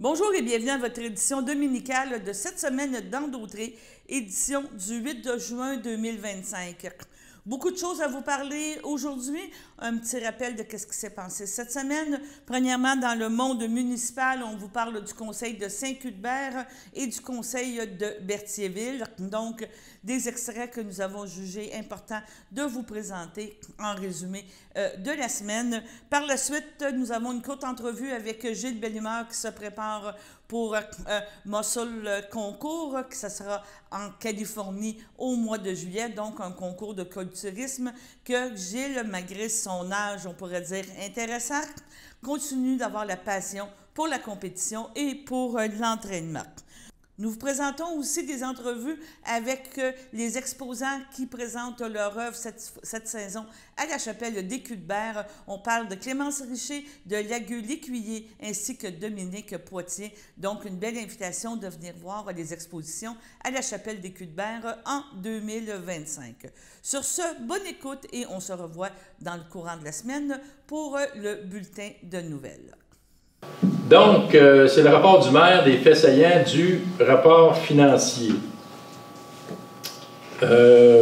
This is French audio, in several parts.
Bonjour et bienvenue à votre édition dominicale de cette semaine dans Dautré, édition du 8 juin 2025. Beaucoup de choses à vous parler aujourd'hui. Un petit rappel de ce qui s'est passé cette semaine. Premièrement, dans le monde municipal, on vous parle du conseil de Saint-Cuthbert et du conseil de Berthierville. Donc, des extraits que nous avons jugé importants de vous présenter en résumé de la semaine. Par la suite, nous avons une courte entrevue avec Gilles Bellemare qui se prépare pour Muscle Concours, que ça sera en Californie au mois de juillet, donc un concours de culturisme que Gilles, malgré son âge, on pourrait dire intéressant, continue d'avoir la passion pour la compétition et pour l'entraînement. Nous vous présentons aussi des entrevues avec les exposants qui présentent leur œuvre cette saison à la chapelle des Cuthbert. On parle de Clémence Richer, de Lagueux Lécuyer ainsi que Dominique Poitier. Donc, une belle invitation de venir voir les expositions à la chapelle des Cuthbert en 2025. Sur ce, bonne écoute et on se revoit dans le courant de la semaine pour le bulletin de nouvelles. Donc, c'est le rapport du maire des faits saillants du rapport financier. En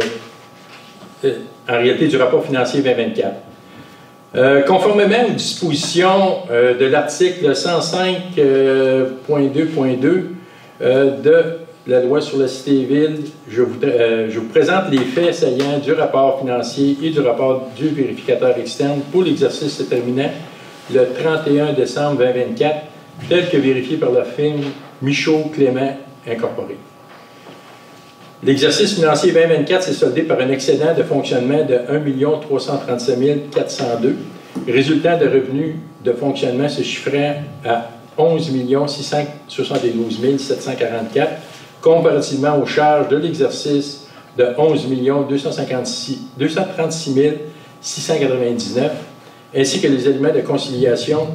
réalité, du rapport financier 2024. Conformément aux dispositions de l'article 105.2.2 de la loi sur la cité-ville, je vous présente les faits saillants du rapport financier et du rapport du vérificateur externe pour l'exercice se terminant le 31 décembre 2024, tel que vérifié par la firme Michaud-Clément Incorporé. L'exercice financier 2024 s'est soldé par un excédent de fonctionnement de 1 337 402, résultant de revenus de fonctionnement se chiffrant à 11 672 744, comparativement aux charges de l'exercice de 11 236 699, ainsi que les éléments de conciliation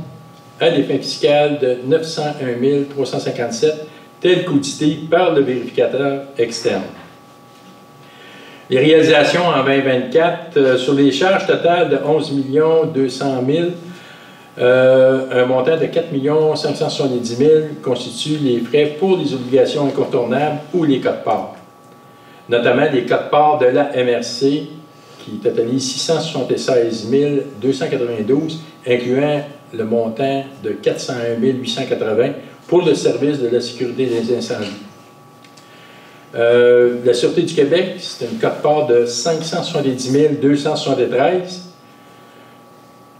à des fins fiscales de 901 357, tels qu'audités par le vérificateur externe. Les réalisations en 2024, sur les charges totales de 11 200 000, un montant de 4 570 000 constitue les frais pour les obligations incontournables ou les quotes-parts, notamment les quotes-parts de la MRC, qui totalise 676 292, incluant le montant de 401 880 pour le service de la sécurité des incendies. La Sûreté du Québec, c'est une quote-part de 570 273.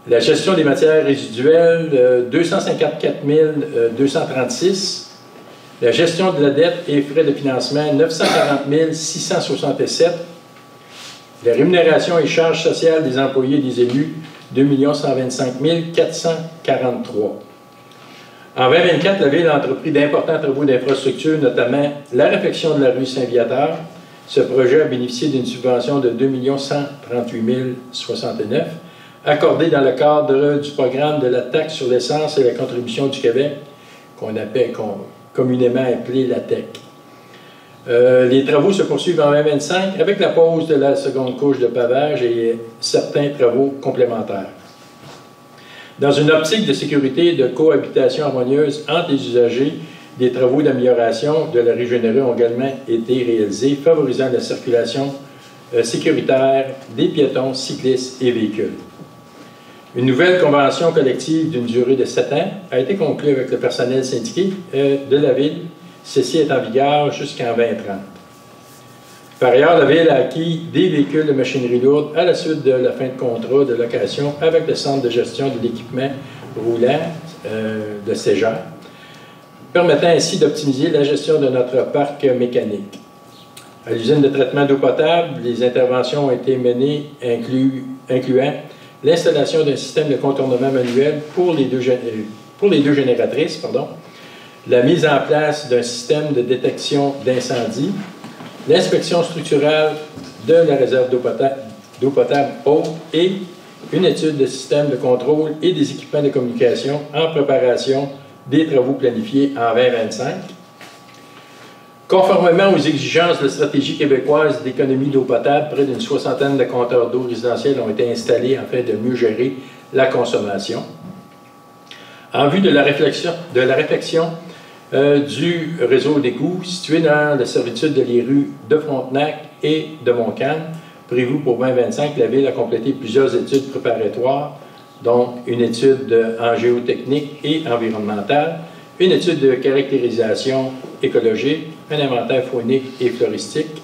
La gestion des matières résiduelles, 254 236. La gestion de la dette et frais de financement, 940 667. La rémunération et charges sociales des employés et des élus, 2 125 443. En 2024, la Ville a entrepris d'importants travaux d'infrastructure, notamment la réfection de la rue Saint-Viateur. Ce projet a bénéficié d'une subvention de 2 138 069, accordée dans le cadre du programme de la taxe sur l'essence et la contribution du Québec, qu'on appelle communément appelé la TEC. Les travaux se poursuivent en 2025 avec la pose de la seconde couche de pavage et certains travaux complémentaires. Dans une optique de sécurité et de cohabitation harmonieuse entre les usagers, des travaux d'amélioration de la rue Généreux ont également été réalisés, favorisant la circulation sécuritaire des piétons, cyclistes et véhicules. Une nouvelle convention collective d'une durée de 7 ans a été conclue avec le personnel syndiqué de la Ville. Ceci est en vigueur jusqu'en 2030. Par ailleurs, la Ville a acquis des véhicules de machinerie lourde à la suite de la fin de contrat de location avec le Centre de gestion de l'équipement roulant de Ségère, permettant ainsi d'optimiser la gestion de notre parc mécanique. À l'usine de traitement d'eau potable, les interventions ont été menées incluant l'installation d'un système de contournement manuel pour les deux génératrices, la mise en place d'un système de détection d'incendie, l'inspection structurelle de la réserve d'eau potable haute et une étude de système de contrôle et des équipements de communication en préparation des travaux planifiés en 2025. Conformément aux exigences de la stratégie québécoise d'économie d'eau potable, près d'une soixantaine de compteurs d'eau résidentiels ont été installés afin de mieux gérer la consommation. En vue de la réflexion du réseau d'égouts situé dans la servitude de les rues de Frontenac et de Montcalm, prévu pour 2025, la Ville a complété plusieurs études préparatoires, donc une étude en géotechnique et environnementale, une étude de caractérisation écologique, un inventaire faunique et floristique.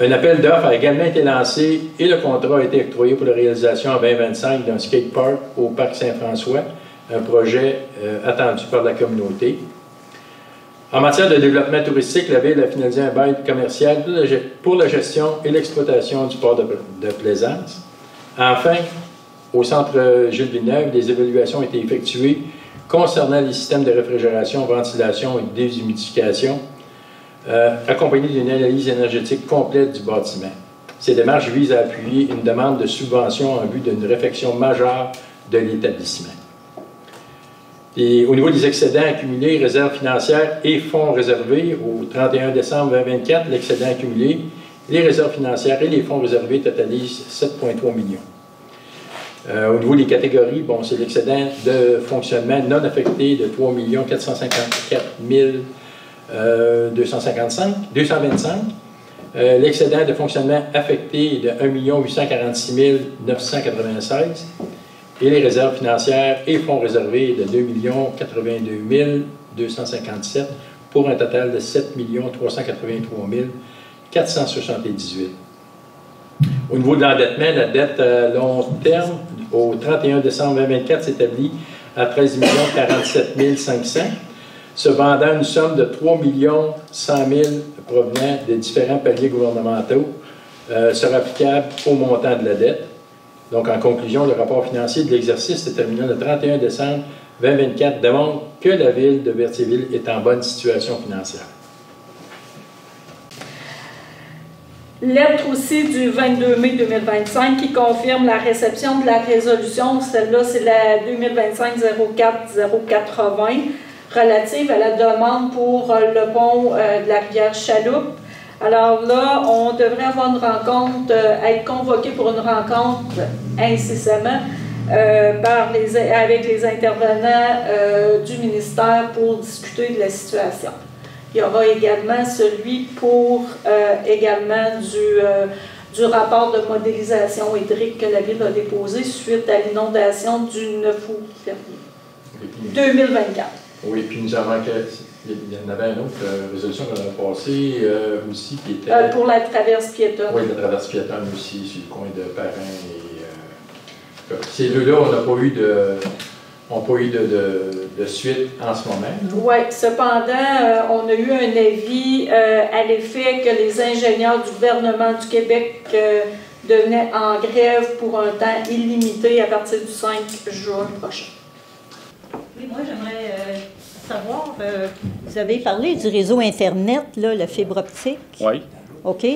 Un appel d'offres a également été lancé et le contrat a été octroyé pour la réalisation en 2025 d'un skatepark au Parc Saint-François, un projet attendu par la communauté. En matière de développement touristique, la Ville a finalisé un bail commercial pour la gestion et l'exploitation du port de Plaisance. Enfin, au centre Jules Villeneuve, des évaluations ont été effectuées concernant les systèmes de réfrigération, ventilation et déshumidification, accompagnées d'une analyse énergétique complète du bâtiment. Ces démarches visent à appuyer une demande de subvention en vue d'une réfection majeure de l'établissement. Et au niveau des excédents accumulés, réserves financières et fonds réservés, au 31 décembre 2024, l'excédent accumulé, les réserves financières et les fonds réservés totalisent 7,3 millions. Au niveau des catégories, bon, c'est l'excédent de fonctionnement non affecté de 3 454 225. L'excédent de fonctionnement affecté de 1 846 996. Et les réserves financières et fonds réservés de 2 082 257 pour un total de 7 383 478. Au niveau de l'endettement, la dette à long terme, au 31 décembre 2024, s'établit à 13 47 500, cependant une somme de 3 100 000 provenant des différents paliers gouvernementaux sera applicable au montant de la dette. Donc, en conclusion, le rapport financier de l'exercice terminant le 31 décembre 2024 démontre que la Ville de Berthierville est en bonne situation financière. Lettre aussi du 22 mai 2025 qui confirme la réception de la résolution, celle-là c'est la 2025-04-080, relative à la demande pour le pont de la rivière Chaloupe. Alors là, on devrait avoir une rencontre, être convoqué pour une rencontre incessamment avec les intervenants du ministère pour discuter de la situation. Il y aura également celui pour également du rapport de modélisation hydrique que la Ville a déposé suite à l'inondation du 9 août dernier, 2024. Oui, puis nous avons il y en avait une autre résolution qu'on a passée aussi qui était... pour la traverse piétonne. Oui, la traverse piétonne aussi, sur le coin de Parrain. Ces deux-là, on n'a pas eu de suite en ce moment. Oui, cependant, on a eu un avis à l'effet que les ingénieurs du gouvernement du Québec devenaient en grève pour un temps illimité à partir du 5 juin prochain. Oui, moi j'aimerais savoir, vous avez parlé du réseau Internet, là, la fibre optique. Oui. OK.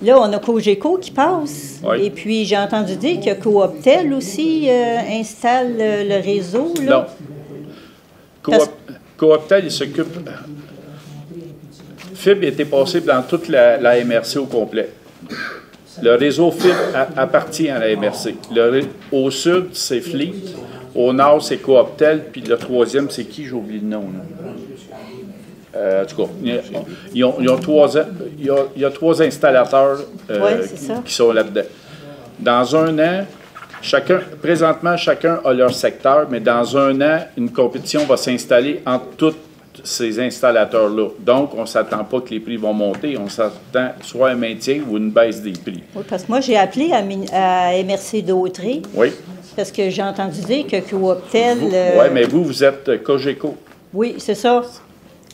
Là, on a Cogeco qui passe. Oui. Et puis, j'ai entendu dire que Cooptel aussi installe le réseau. Là. Non. Cooptel, il s'occupe... Fibre était passé dans toute la MRC au complet. Le réseau Fibre appartient à la MRC. Au sud, c'est Fleet. Au nord, c'est Cooptel. Puis le troisième, c'est qui? J'ai oublié le nom. En tout cas, il y a trois installateurs qui sont là-dedans. Dans un an, présentement, chacun a leur secteur, mais dans un an, une compétition va s'installer entre tous ces installateurs-là. Donc, on ne s'attend pas que les prix vont monter, on s'attend soit un maintien ou une baisse des prix. Oui, parce que moi, j'ai appelé à MRC d'Autrey. Oui. Parce que j'ai entendu dire que Cooptel... Oui, mais vous êtes Cogeco. Oui, c'est ça.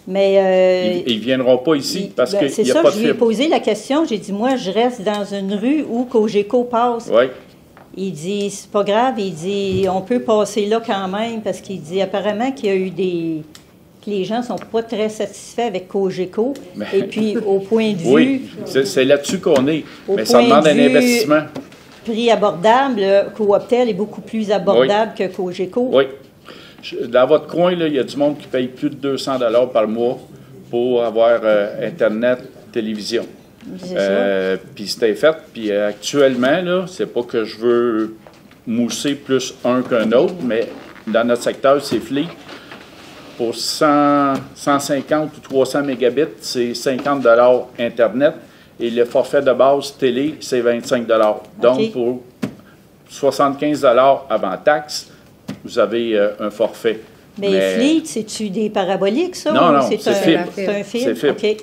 Mais... ils ne viendront pas ici parce qu'il n'y a pas de fibre. C'est ça, je lui ai posé la question. J'ai dit, moi, je reste dans une rue où Cogeco passe. Oui. Il dit, c'est pas grave. Il dit, on peut passer là quand même parce qu'il dit apparemment qu'il y a eu que les gens ne sont pas très satisfaits avec Cogeco. Mais... Et puis, au point de vue... Oui, c'est là-dessus qu'on est. Mais ça demande un investissement. Prix abordable, Cooptel est beaucoup plus abordable que Cogeco. Oui. Dans votre coin, là, il y a du monde qui paye plus de 200 $ par mois pour avoir Internet, télévision. Puis c'était fait. Puis actuellement, là, c'est pas que je veux mousser plus un qu'un autre, mais dans notre secteur, c'est Fleet. Pour 150 ou 300 mégabits, c'est 50 $ Internet. Et le forfait de base télé, c'est 25 $. Donc, pour 75 $ avant taxe, vous avez un forfait. Mais Fleet, c'est-tu des paraboliques, ça? Non, c'est fibre. C'est un fibre? C'est fibre. OK.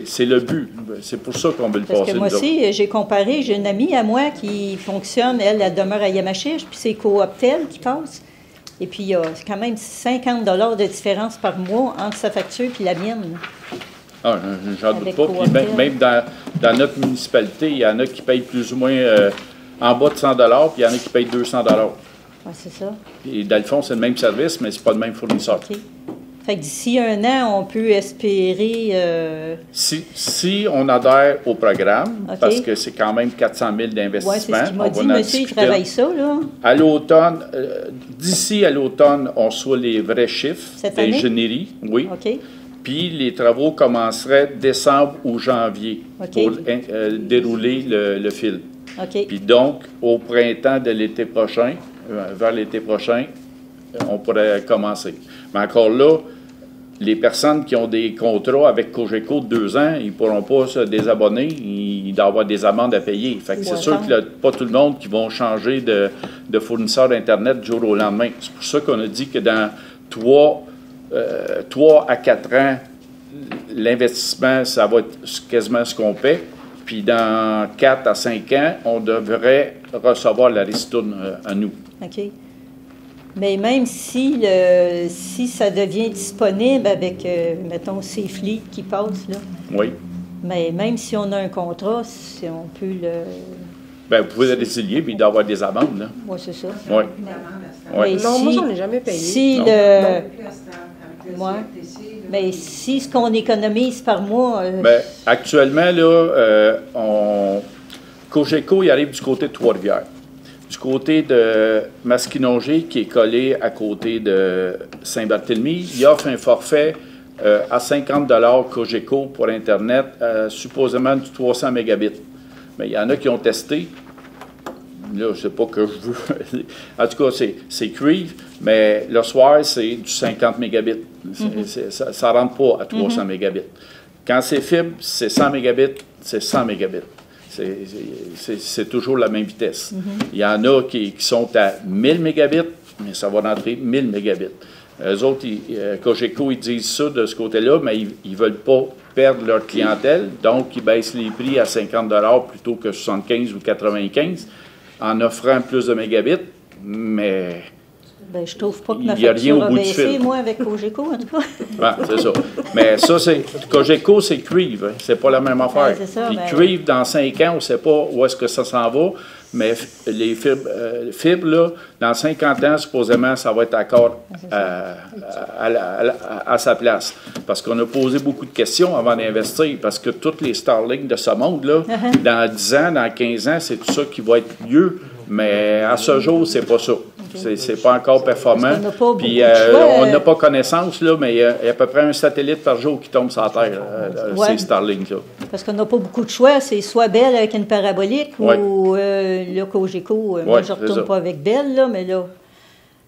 C'est le but. C'est pour ça qu'on veut le passer. Parce que moi aussi, j'ai comparé, j'ai une amie à moi qui fonctionne, elle demeure à Yamachiche, puis c'est Cooptel qui passe. Et puis, il y a quand même 50 $ de différence par mois entre sa facture et la mienne. Ah, j'en doute pas. Puis même dans notre municipalité, il y en a qui payent plus ou moins en bas de 100 $, puis il y en a qui payent 200 $. Oui, c'est ça. Et dans le fond, c'est le même service, mais ce n'est pas le même fournisseur. OK. Fait que d'ici un an, on peut espérer... Si on adhère au programme, parce que c'est quand même 400 000 d'investissement. Oui, c'est ce qu'il m'a dit. Monsieur, il travaille ça, là. À l'automne, d'ici à l'automne, on reçoit les vrais chiffres d'ingénierie. Oui. OK. Puis les travaux commenceraient décembre ou janvier pour dérouler le fil. OK. Puis donc, au printemps de l'été prochain, vers l'été prochain, on pourrait commencer. Mais encore là, les personnes qui ont des contrats avec Cogeco de 2 ans, ils ne pourront pas se désabonner. Il doit y avoir des amendes à payer. Fait que c'est sûr que pas tout le monde qui va changer de fournisseur d'Internet du jour au lendemain. C'est pour ça qu'on a dit que dans 3 à 4 ans, l'investissement, ça va être quasiment ce qu'on paie. Puis dans 4 à 5 ans, on devrait recevoir la ristourne à nous. OK. Mais même si ça devient disponible avec, mettons, ces Fleet qui passent, là. Oui. Mais même si on a un contrat, si on peut le... Bien, vous pouvez le résilier, puis il doit y avoir des amendes, là. Oui, c'est ça. Oui. Ouais. Non, moi, j'en ai jamais payé. Si non. Mais si ce qu'on économise par mois... Bien, actuellement, là, Cogeco, il arrive du côté de Trois-Rivières. Du côté de Masquinongé, qui est collé à côté de Saint-Barthélemy, il offre un forfait à 50 $ Cogeco pour Internet, supposément du 300 mégabits. Mais il y en a qui ont testé. Là, je ne sais pas que je veux. En tout cas, c'est Creve, mais le soir, c'est du 50 mégabits. Ça ne rentre pas à 300 mégabits. Quand c'est fibre, c'est 100 mégabits, c'est 100 mégabits. C'est toujours la même vitesse. Il y en a qui sont à 1000 mégabits, mais ça va rentrer 1000 mégabits. Eux autres, Cogeco, ils disent ça de ce côté-là, mais ils ne veulent pas perdre leur clientèle, donc ils baissent les prix à 50 $ plutôt que 75 ou 95 en offrant plus de mégabits, mais... Bien, je trouve pas que ma facture a baissé, moi, avec Cogeco, en tout cas. Ah, c'est ça. Mais ça, Cogeco, c'est Creve. Hein. C'est pas la même affaire. Ouais, c'est ça, puis Creve, dans 5 ans, on ne sait pas où est-ce que ça s'en va, mais les fibres, là, dans 50 ans, supposément, ça va être encore à sa place. Parce qu'on a posé beaucoup de questions avant d'investir, parce que toutes les Starlink de ce monde, là, dans 10 ans, dans 15 ans, c'est tout ça qui va être mieux, mais à ce jour, c'est pas ça. C'est pas encore performant. Puis on n'a pas connaissance, là, mais il y a à peu près un satellite par jour qui tombe sur la Terre, ces Starlink-là. Parce qu'on n'a pas beaucoup de choix. C'est soit Bell avec une parabolique ou le Cogeco. Moi, je ne retourne pas avec Bell, là, mais là,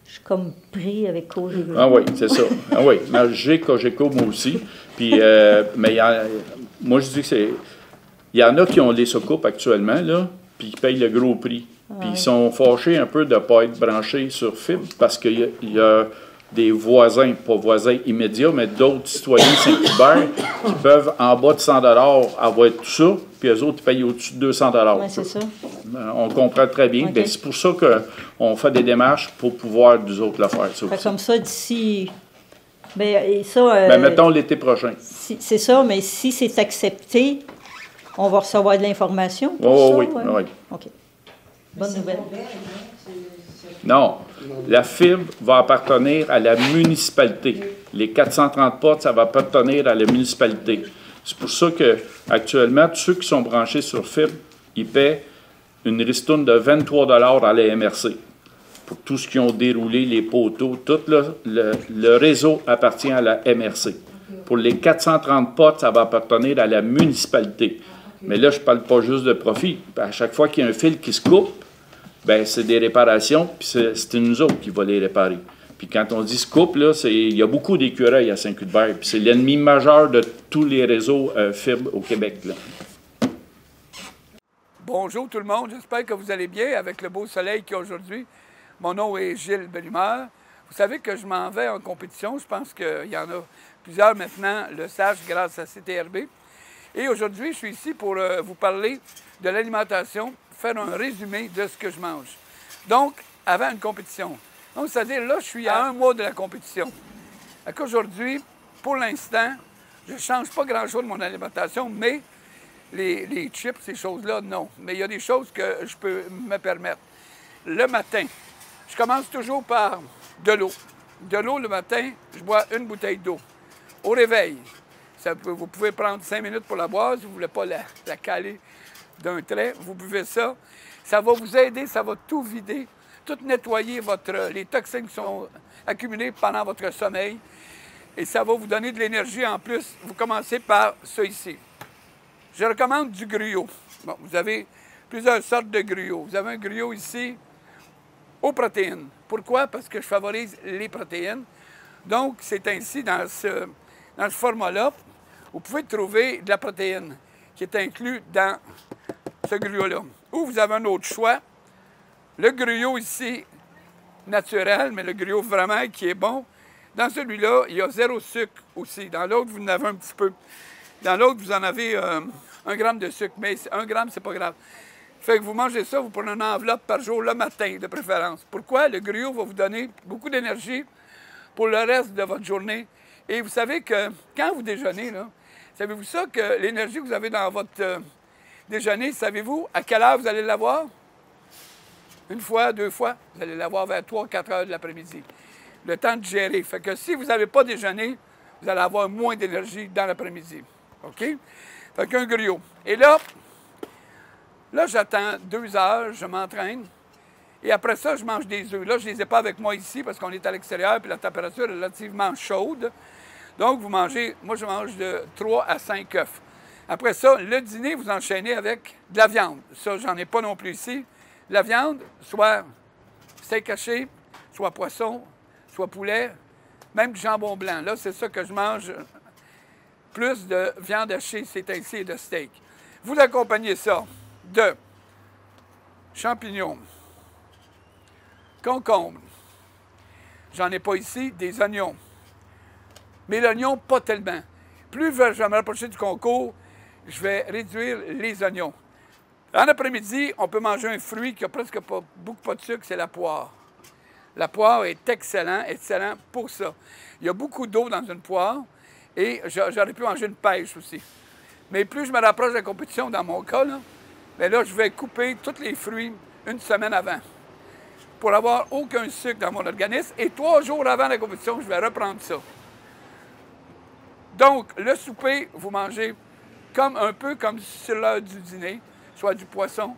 je suis comme pris avec Cogeco. Ah oui, c'est ça. Ah oui, j'ai Cogeco, moi aussi. Puis, mais moi, je dis que c'est... Il y en a qui ont les soucoupes actuellement, là, puis qui payent le gros prix. Puis ils sont fâchés un peu de ne pas être branchés sur fibre parce qu'il y a des voisins, pas voisins immédiats, mais d'autres citoyens Saint-Hubert qui peuvent, en bas de 100 $ avoir tout ça, puis eux autres, ils payent au-dessus de 200 $. Oui, c'est ça. On comprend très bien. Okay. C'est pour ça qu'on fait des démarches pour pouvoir, nous autres, le faire. Ça comme ça, d'ici... Ben, mettons l'été prochain. C'est ça, mais si c'est accepté, on va recevoir de l'information pour ça? Oui. OK. Bonne nouvelle. Non. La fibre va appartenir à la municipalité. Les 430 portes, ça va appartenir à la municipalité. C'est pour ça qu'actuellement, tous ceux qui sont branchés sur fibre, ils paient une ristourne de 23 $ à la MRC. Pour tous ceux qui ont déroulé les poteaux, tout le réseau appartient à la MRC. Pour les 430 portes, ça va appartenir à la municipalité. Mais là, je ne parle pas juste de profit. À chaque fois qu'il y a un fil qui se coupe, ben c'est des réparations, puis c'est nous autres qui va les réparer. Puis quand on dit scoop, là, il y a beaucoup d'écureuils à Saint-Cuthbert. Puis c'est l'ennemi majeur de tous les réseaux fibres au Québec, là. Bonjour tout le monde, j'espère que vous allez bien avec le beau soleil qu'il y a aujourd'hui. Mon nom est Gilles Bellumeur. Vous savez que je m'en vais en compétition. Je pense qu'il y en a plusieurs maintenant le sachent grâce à CTRB. Et aujourd'hui, je suis ici pour vous parler de l'alimentation, faire un résumé de ce que je mange. Donc, avant une compétition. Donc, c'est-à-dire, là, je suis à un mois de la compétition. Aujourd'hui, pour l'instant, je ne change pas grand-chose de mon alimentation, mais les chips, ces choses-là, non. Mais il y a des choses que je peux me permettre. Le matin, je commence toujours par de l'eau. De l'eau, le matin, je bois une bouteille d'eau. Au réveil, vous pouvez prendre 5 minutes pour la boire, si vous ne voulez pas la caler d'un trait, vous buvez ça. Ça va vous aider, ça va tout vider, tout nettoyer les toxines qui sont accumulées pendant votre sommeil. Et ça va vous donner de l'énergie en plus. Vous commencez par ça ici. Je recommande du gruyot. Bon, vous avez plusieurs sortes de gruyot. Vous avez un gruyot ici aux protéines. Pourquoi? Parce que je favorise les protéines. Donc, c'est ainsi, dans ce format-là, vous pouvez trouver de la protéine qui est inclus dans ce gruyot-là. Ou vous avez un autre choix. Le gruyot ici, naturel, mais le gruyot vraiment qui est bon. Dans celui-là, il y a 0 sucre aussi. Dans l'autre, vous en avez un petit peu. Dans l'autre, vous en avez 1 gramme de sucre. Mais 1 gramme, c'est pas grave. Fait que vous mangez ça, vous prenez une enveloppe par jour, le matin, de préférence. Pourquoi? Le gruyot va vous donner beaucoup d'énergie pour le reste de votre journée. Et vous savez que quand vous déjeunez, là, savez-vous ça, que l'énergie que vous avez dans votre déjeuner, savez-vous à quelle heure vous allez l'avoir? 1 fois, 2 fois, vous allez l'avoir vers 3-4 heures de l'après-midi. Le temps de gérer. Fait que si vous n'avez pas déjeuné, vous allez avoir moins d'énergie dans l'après-midi. OK? Fait qu'un gruyot. Et là, j'attends 2 heures, je m'entraîne. Et après ça, je mange des œufs. Là, je ne les ai pas avec moi ici parce qu'on est à l'extérieur et la température est relativement chaude. Donc, vous mangez, moi, je mange de 3 à 5 œufs. Après ça, le dîner, vous enchaînez avec de la viande. Ça, j'en ai pas non plus ici. De la viande, soit steak haché, soit poisson, soit poulet, même du jambon blanc. Là, c'est ça que je mange. Plus de viande hachée, c'est ainsi, et de steak. Vous accompagnez ça de champignons, concombres, j'en ai pas ici, des oignons. Mais l'oignon, pas tellement. Plus je vais me rapprocher du concours, je vais réduire les oignons. En après-midi, on peut manger un fruit qui n'a presque pas de sucre, c'est la poire. La poire est excellent pour ça. Il y a beaucoup d'eau dans une poire et j'aurais pu manger une pêche aussi. Mais plus je me rapproche de la compétition, dans mon cas, là, je vais couper tous les fruits 1 semaine avant pour avoir aucun sucre dans mon organisme. Et 3 jours avant la compétition, je vais reprendre ça. Donc, le souper, vous mangez un peu comme sur l'heure du dîner, soit du poisson.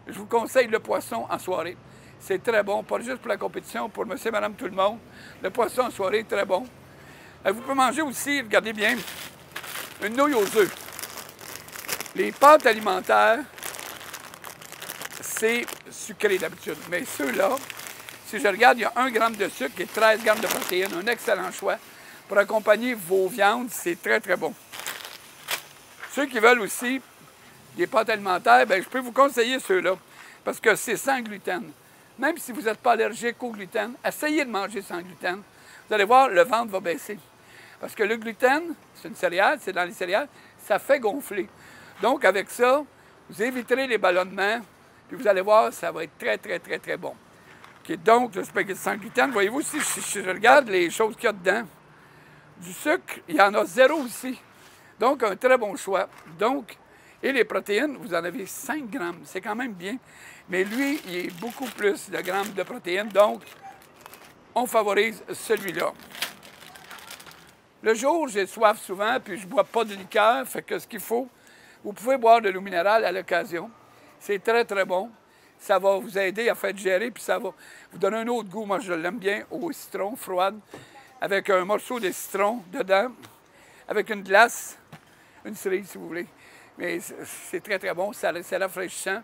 Je vous conseille le poisson en soirée. C'est très bon, pas juste pour la compétition, pour monsieur, madame, tout le monde. Le poisson en soirée est très bon. Vous pouvez manger aussi, regardez bien, une nouille aux œufs. Les pâtes alimentaires, c'est sucré d'habitude. Mais ceux-là, si je regarde, il y a 1 gramme de sucre et 13 grammes de protéines. Un excellent choix. Pour accompagner vos viandes, c'est très, très bon. Ceux qui veulent aussi des pâtes alimentaires, bien, je peux vous conseiller ceux-là, parce que c'est sans gluten. Même si vous n'êtes pas allergique au gluten, essayez de manger sans gluten. Vous allez voir, le ventre va baisser. Parce que le gluten, c'est une céréale, c'est dans les céréales, ça fait gonfler. Donc, avec ça, vous éviterez les ballonnements, puis vous allez voir, ça va être très, très, très, très bon. Okay, donc, le spaghetti sans gluten, voyez-vous, si je regarde les choses qu'il y a dedans, du sucre, il y en a 0 aussi. Donc, un très bon choix. Donc, et les protéines, vous en avez 5 grammes. C'est quand même bien. Mais lui, il est beaucoup plus de grammes de protéines. Donc, on favorise celui-là. Le jour, j'ai soif souvent, puis je ne bois pas de liqueur. Fait que ce qu'il faut, vous pouvez boire de l'eau minérale à l'occasion. C'est très, très bon. Ça va vous aider à faire digérer, puis ça va vous donner un autre goût. Moi, je l'aime bien au citron froide, avec un morceau de citron dedans, avec une glace, une cerise, si vous voulez. Mais c'est très, très bon. C'est rafraîchissant.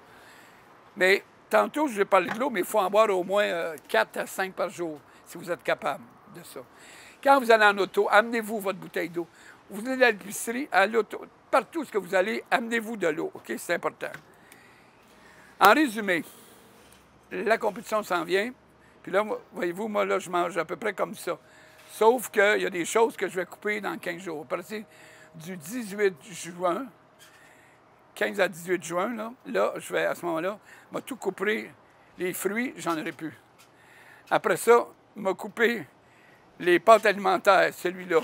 Mais tantôt, je vais parler de l'eau, mais il faut en boire au moins 4 à 5 par jour. si vous êtes capable de ça. Quand vous allez en auto, amenez-vous votre bouteille d'eau. Vous allez à l'épicerie, à l'auto, partout où vous allez, amenez-vous de l'eau. OK? C'est important. En résumé, la compétition s'en vient. Puis là, voyez-vous, moi, là, je mange à peu près comme ça. Sauf qu'il y a des choses que je vais couper dans 15 jours. À partir du 18 juin, 15 à 18 juin, là je vais, à ce moment-là, je vais tout couper. Les fruits, j'en aurai plus. Après ça, je vais couper les pâtes alimentaires, celui-là.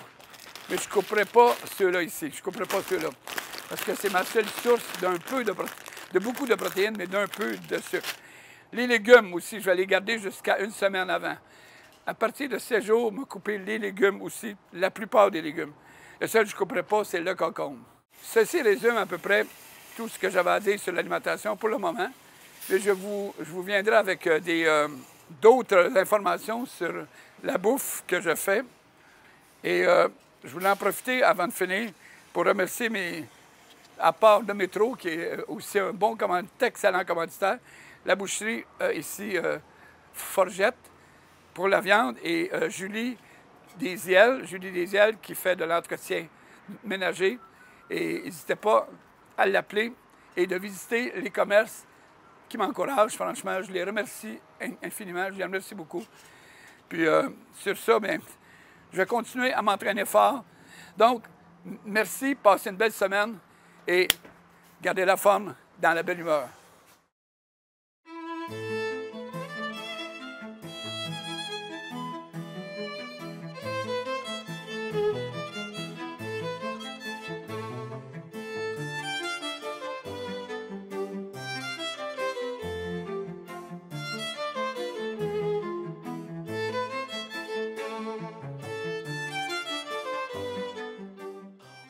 Mais je ne couperai pas ceux-là ici. Je ne couperai pas ceux-là. Parce que c'est ma seule source de beaucoup de protéines, mais d'un peu de sucre. Les légumes aussi, je vais les garder jusqu'à une semaine avant. À partir de 7 jours, je vais couper les légumes aussi, la plupart des légumes. Le seul que je ne couperai pas, c'est le concombre. Ceci résume à peu près tout ce que j'avais à dire sur l'alimentation pour le moment. Et je vous viendrai avec d'autres informations sur la bouffe que je fais. Et je voulais en profiter avant de finir pour remercier à part de Métro, qui est aussi un bon excellent commanditaire, la boucherie ici, Forgette, pour la viande, et Julie Desiel qui fait de l'entretien ménager. Et n'hésitez pas à l'appeler et de visiter les commerces qui m'encouragent. Franchement, je les remercie infiniment, je les remercie beaucoup. Puis sur ça, bien, je vais continuer à m'entraîner fort. Donc, merci, passez une belle semaine et gardez la forme dans la belle humeur.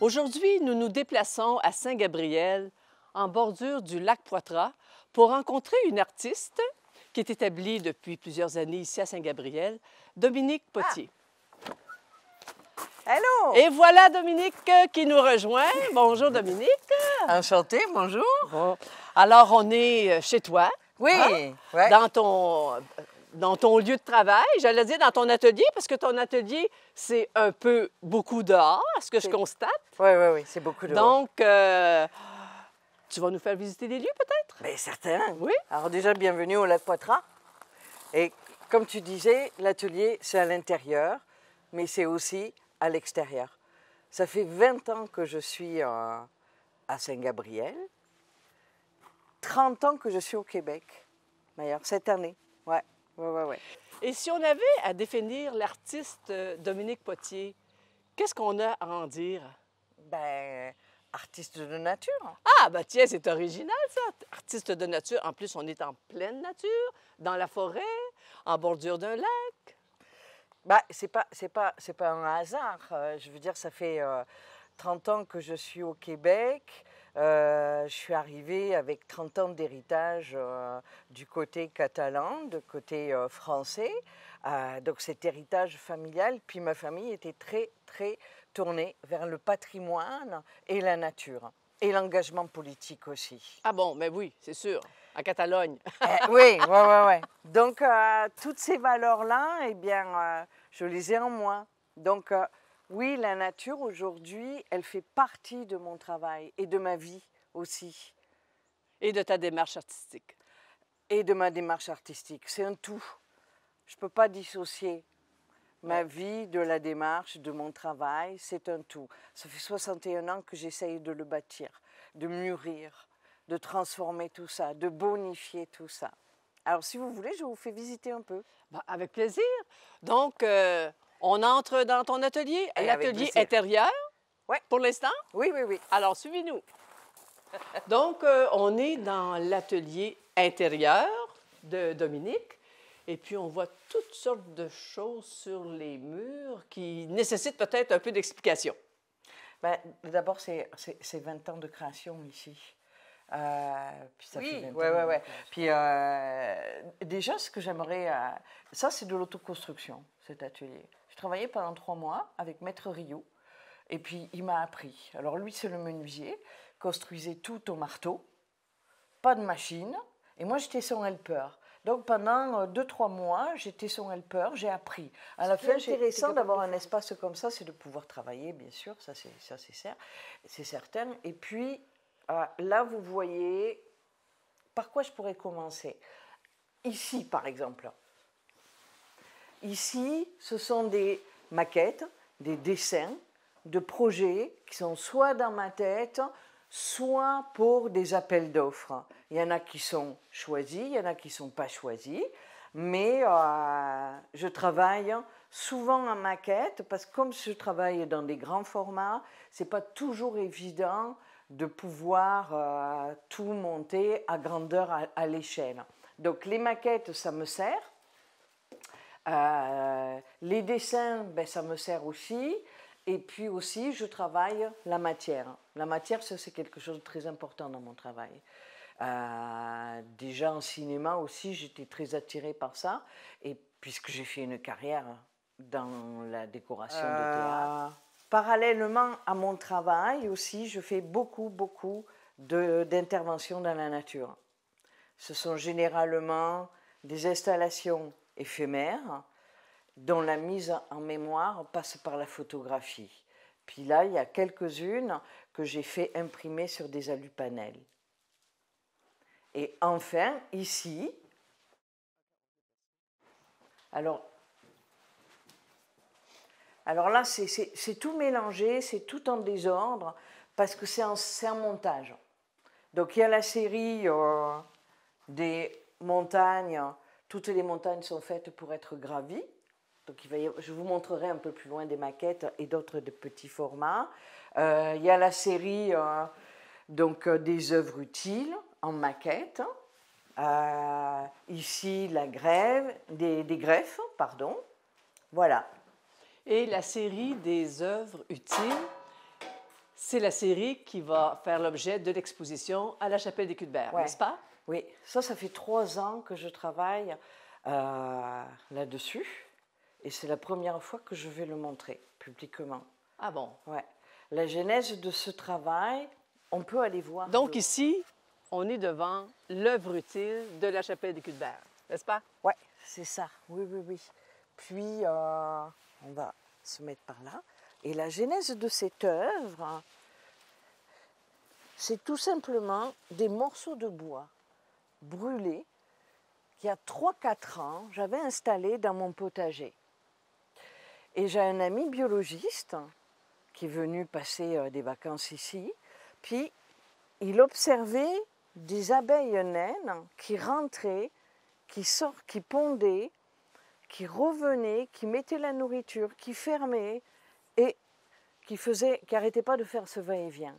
Aujourd'hui, nous nous déplaçons à Saint-Gabriel, en bordure du lac Poitras, pour rencontrer une artiste qui est établie depuis plusieurs années ici à Saint-Gabriel, Dominique Potier. Hello! Et voilà Dominique qui nous rejoint. Bonjour Dominique. Enchantée, bonjour. Bon. Alors, on est chez toi. Oui, hein? ouais. Dans ton lieu de travail, j'allais dire dans ton atelier, parce que ton atelier, c'est un peu beaucoup dehors, ce que je constate. Oui, c'est beaucoup dehors. Donc, tu vas nous faire visiter les lieux, peut-être? Bien, certain. Oui. Alors déjà, bienvenue au lac Poitras. Et comme tu disais, l'atelier, c'est à l'intérieur, mais c'est aussi à l'extérieur. Ça fait 20 ans que je suis à Saint-Gabriel, 30 ans que je suis au Québec, d'ailleurs, cette année. Ouais. Et si on avait à définir l'artiste Dominique Potier, qu'est-ce qu'on a à en dire? Ben, artiste de nature. Ah, ben tiens, c'est original, ça. Artiste de nature. En plus, on est en pleine nature, dans la forêt, en bordure d'un lac. Ben, c'est pas un hasard. Je veux dire, ça fait 30 ans que je suis au Québec. Je suis arrivée avec 30 ans d'héritage du côté catalan, du côté français. Donc cet héritage familial. Puis ma famille était très, très tournée vers le patrimoine et la nature. Et l'engagement politique aussi. Ah bon, ben oui, c'est sûr, en Catalogne. Oui. Donc toutes ces valeurs-là, eh bien, je les ai en moi. Donc oui, la nature, aujourd'hui, elle fait partie de mon travail et de ma vie aussi. Et de ta démarche artistique. Et de ma démarche artistique. C'est un tout. Je ne peux pas dissocier ma vie de la démarche, de mon travail. C'est un tout. Ça fait 61 ans que j'essaye de le bâtir, de mûrir, de transformer tout ça, de bonifier tout ça. Alors, si vous voulez, je vous fais visiter un peu. Ben, avec plaisir. Donc, on entre dans ton atelier, l'atelier intérieur, pour l'instant? Oui. Alors, suivez-nous. Donc, on est dans l'atelier intérieur de Dominique, et puis on voit toutes sortes de choses sur les murs qui nécessitent peut-être un peu d'explication. Ben, d'abord, c'est 20 ans de création ici. Puis ça fait 20 ans. Puis déjà, ce que j'aimerais... ça, c'est de l'autoconstruction, cet atelier. J'ai travaillé pendant 3 mois avec Maître Rio. Et puis, il m'a appris. Alors, lui, c'est le menuisier, construisait tout au marteau, pas de machine. Et moi, j'étais son helper. Donc pendant 2-3 mois, j'étais son helper, j'ai appris. À la fin, c'est intéressant d'avoir un espace comme ça, c'est de pouvoir travailler, bien sûr, ça c'est certain. Et puis là, vous voyez par quoi je pourrais commencer. Ici, par exemple. Ici, ce sont des maquettes, des dessins de projets qui sont soit dans ma tête, soit pour des appels d'offres. Il y en a qui sont choisis, il y en a qui ne sont pas choisis, mais je travaille souvent en maquette parce que comme je travaille dans des grands formats, ce n'est pas toujours évident de pouvoir tout monter à grandeur à l'échelle. Donc les maquettes, ça me sert. Les dessins, ben, ça me sert aussi. Et puis aussi, je travaille la matière. La matière, ça, c'est quelque chose de très important dans mon travail. Déjà en cinéma aussi, j'étais très attirée par ça. Et puisque j'ai fait une carrière dans la décoration de théâtre. Parallèlement à mon travail aussi, je fais beaucoup d'interventions dans la nature. Ce sont généralement des installations éphémères dont la mise en mémoire passe par la photographie. Puis là, il y a quelques-unes que j'ai fait imprimer sur des alupanels. Et enfin, ici, alors là, c'est tout mélangé, c'est tout en désordre, parce que c'est un montage. Donc il y a la série des montagnes, toutes les montagnes sont faites pour être gravies. Donc je vous montrerai un peu plus loin des maquettes et d'autres de petits formats. Il y a la série des œuvres utiles en maquette. Ici, des greffes, pardon. Voilà. Et la série des œuvres utiles, c'est la série qui va faire l'objet de l'exposition à la Chapelle des Culs-de-Berre, n'est-ce pas? Oui, ça fait 3 ans que je travaille là-dessus. Et c'est la première fois que je vais le montrer publiquement. Ah bon? Ouais. La genèse de ce travail, on peut aller voir. Donc ici, on est devant l'œuvre utile de la Chapelle des Culs-de-Berre, n'est-ce pas? Oui, c'est ça. Oui. Puis, on va se mettre par là. Et la genèse de cette œuvre, c'est tout simplement des morceaux de bois brûlés qu'il y a 3-4 ans, j'avais installés dans mon potager. Et j'ai un ami biologiste qui est venu passer des vacances ici, puis il observait des abeilles naines qui rentraient, qui pondaient, qui revenaient, qui mettaient la nourriture, qui fermaient et qui n'arrêtaient pas de faire ce va-et-vient.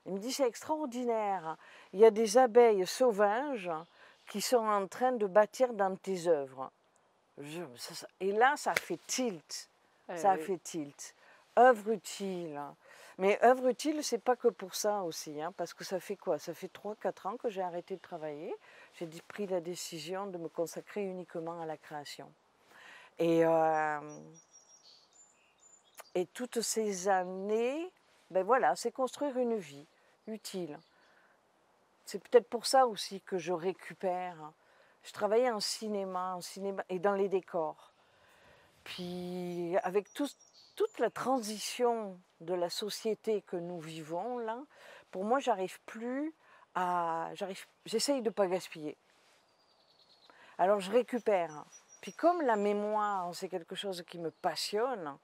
Il me dit, c'est extraordinaire, il y a des abeilles sauvages qui sont en train de bâtir dans tes œuvres. Et là, ça fait tilt. Ça fait tilt. Œuvre utile. Mais œuvre utile, c'est pas que pour ça aussi, hein, parce que ça fait quoi? Ça fait 3-4 ans que j'ai arrêté de travailler. J'ai pris la décision de me consacrer uniquement à la création. Et toutes ces années, ben voilà, c'est construire une vie utile. C'est peut-être pour ça aussi que je récupère. Je travaillais en cinéma et dans les décors. Puis avec toute la transition de la société que nous vivons là, pour moi, j'essaye de ne pas gaspiller. Alors je récupère. Puis comme la mémoire, c'est quelque chose qui me passionne,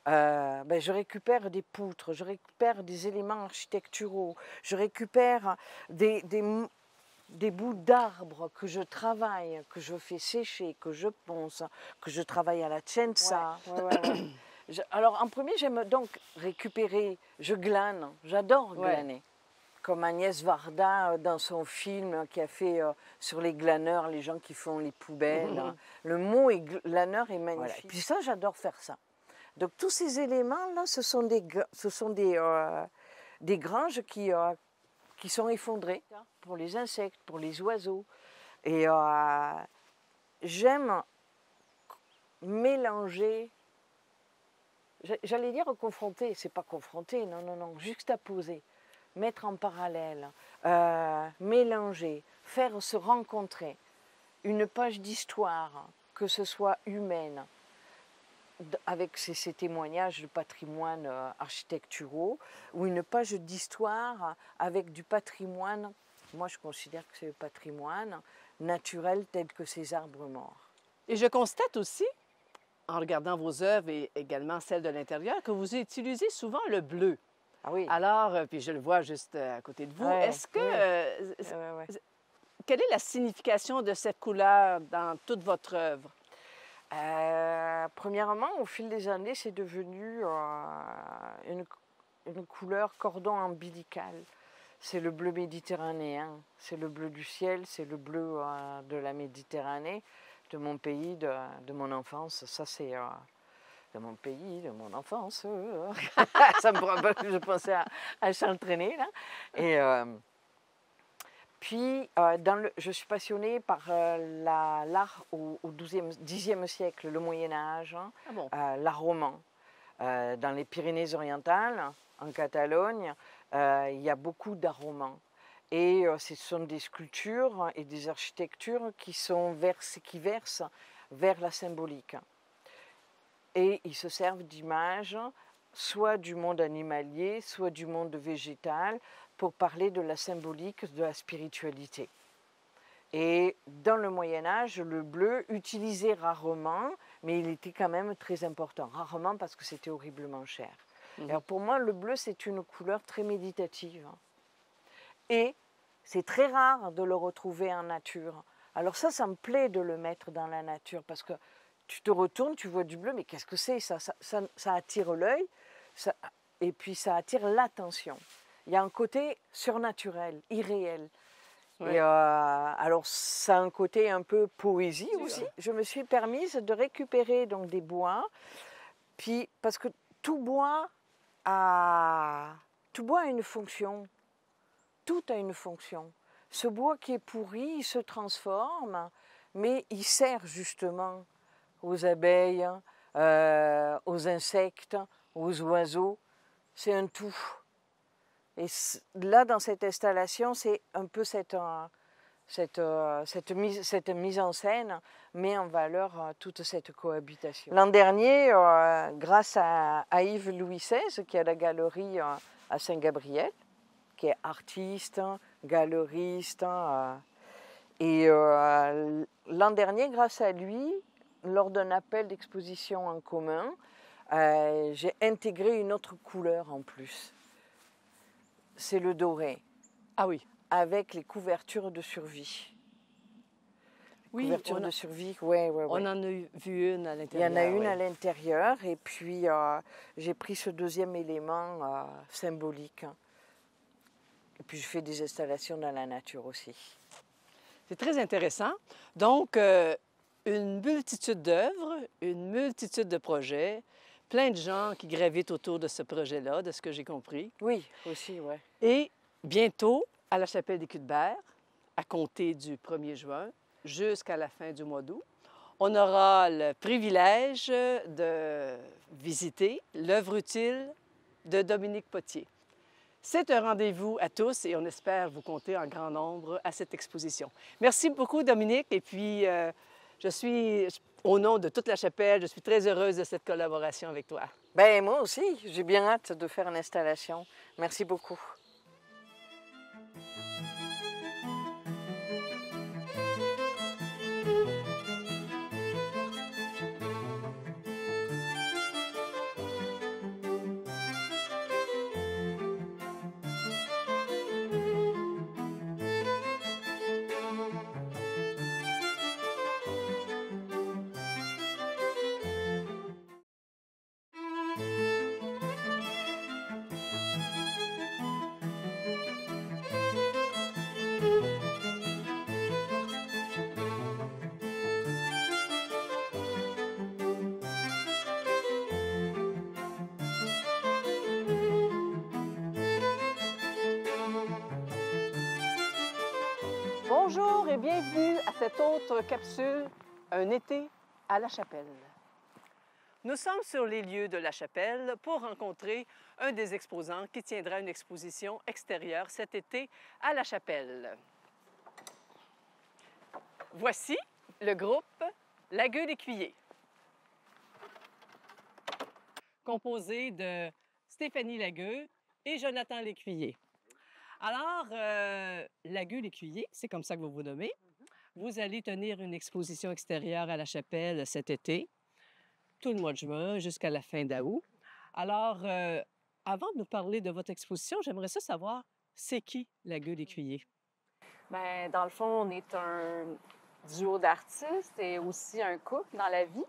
je récupère des poutres, je récupère des éléments architecturaux, je récupère des bouts d'arbres que je travaille, que je fais sécher, que je ponce, que je travaille à la tchensa. Alors en premier, j'aime donc récupérer, je glane, j'adore glaner. Comme Agnès Varda dans son film qui a fait sur les glaneurs, les gens qui font les poubelles. Le mot glaneur est magnifique. Voilà. Puis ça, j'adore faire ça. Donc tous ces éléments-là, ce sont des granges qui sont effondrées pour les insectes, pour les oiseaux. Et j'aime mélanger, j'allais dire confronter, c'est pas confronter, non, juxtaposer, mettre en parallèle, mélanger, faire se rencontrer une page d'histoire, que ce soit humaine, avec ces témoignages de patrimoine architecturaux, ou une page d'histoire avec du patrimoine, moi je considère que c'est le patrimoine naturel tel que ces arbres morts. Et je constate aussi, en regardant vos œuvres et également celles de l'intérieur, que vous utilisez souvent le bleu. Ah oui. Alors, puis je le vois juste à côté de vous, Ouais, est-ce que... ouais. Quelle est la signification de cette couleur dans toute votre œuvre? Premièrement, au fil des années, c'est devenu une couleur cordon ombilical. C'est le bleu méditerranéen, c'est le bleu du ciel, c'est le bleu de la Méditerranée, de mon pays, de mon enfance. Ça, c'est de mon pays, de mon enfance. Ça me prend pas, je pensais à Charles Trenet, là. Et puis, je suis passionnée par l'art au Xe siècle, le Moyen-Âge, hein, Ah bon? l'art roman. Dans les Pyrénées-Orientales, en Catalogne, il y a beaucoup d'art roman. Et ce sont des sculptures et des architectures qui versent vers la symbolique. Et ils se servent d'images, soit du monde animalier, soit du monde végétal, pour parler de la symbolique, de la spiritualité. Et dans le Moyen-Âge, le bleu, utilisé rarement, mais il était quand même très important. Rarement parce que c'était horriblement cher. Alors pour moi, le bleu, c'est une couleur très méditative. Et c'est très rare de le retrouver en nature. Alors ça me plaît de le mettre dans la nature, parce que tu te retournes, tu vois du bleu, mais qu'est-ce que c'est? Ça attire l'œil, et puis ça attire l'attention. Il y a un côté surnaturel, irréel. Ouais. Et alors, ça a un côté un peu poésie aussi. Je me suis permise de récupérer donc des bois, puis parce que tout bois a une fonction. Tout a une fonction. Ce bois qui est pourri, il se transforme, mais il sert justement aux abeilles, aux insectes, aux oiseaux. C'est un tout. Et là, dans cette installation, c'est un peu cette mise en scène met en valeur toute cette cohabitation. L'an dernier, grâce à Yves Louis XVI, qui a la galerie à Saint-Gabriel, qui est artiste, galeriste, et l'an dernier, grâce à lui, lors d'un appel d'exposition en commun, j'ai intégré une autre couleur en plus. C'est le doré. Ah oui. Avec les couvertures de survie. Oui, couvertures de survie, ouais. On en a vu une à l'intérieur. Il y en a une à l'intérieur, et puis j'ai pris ce deuxième élément symbolique. Et puis je fais des installations dans la nature aussi. C'est très intéressant. Donc, une multitude d'œuvres, une multitude de projets, plein de gens qui gravitent autour de ce projet-là, de ce que j'ai compris. Oui, aussi, oui. Et bientôt, à la Chapelle des Cuthberts, à compter du 1er juin jusqu'à la fin du mois d'août, on aura le privilège de visiter l'œuvre utile de Dominique Potier. C'est un rendez-vous à tous et on espère vous compter en grand nombre à cette exposition. Merci beaucoup, Dominique. Et puis, je suis, au nom de toute la chapelle, je suis très heureuse de cette collaboration avec toi. Bien, moi aussi, j'ai bien hâte de faire une installation. Merci beaucoup. Bonjour et bienvenue à cette autre capsule, un été à la chapelle. Nous sommes sur les lieux de la chapelle pour rencontrer un des exposants qui tiendra une exposition extérieure cet été à la chapelle. Voici le groupe Lagueux l'Écuyer, composé de Stéphanie Lagueux et Jonathan L'Écuyer. Alors, Lagueux l'Écuyer, c'est comme ça que vous vous nommez. Vous allez tenir une exposition extérieure à la chapelle cet été, tout le mois de juin jusqu'à la fin d'août. Alors, avant de nous parler de votre exposition, j'aimerais ça savoir, c'est qui Lagueux l'Écuyer? Bien, dans le fond, on est un duo d'artistes et aussi un couple dans la vie.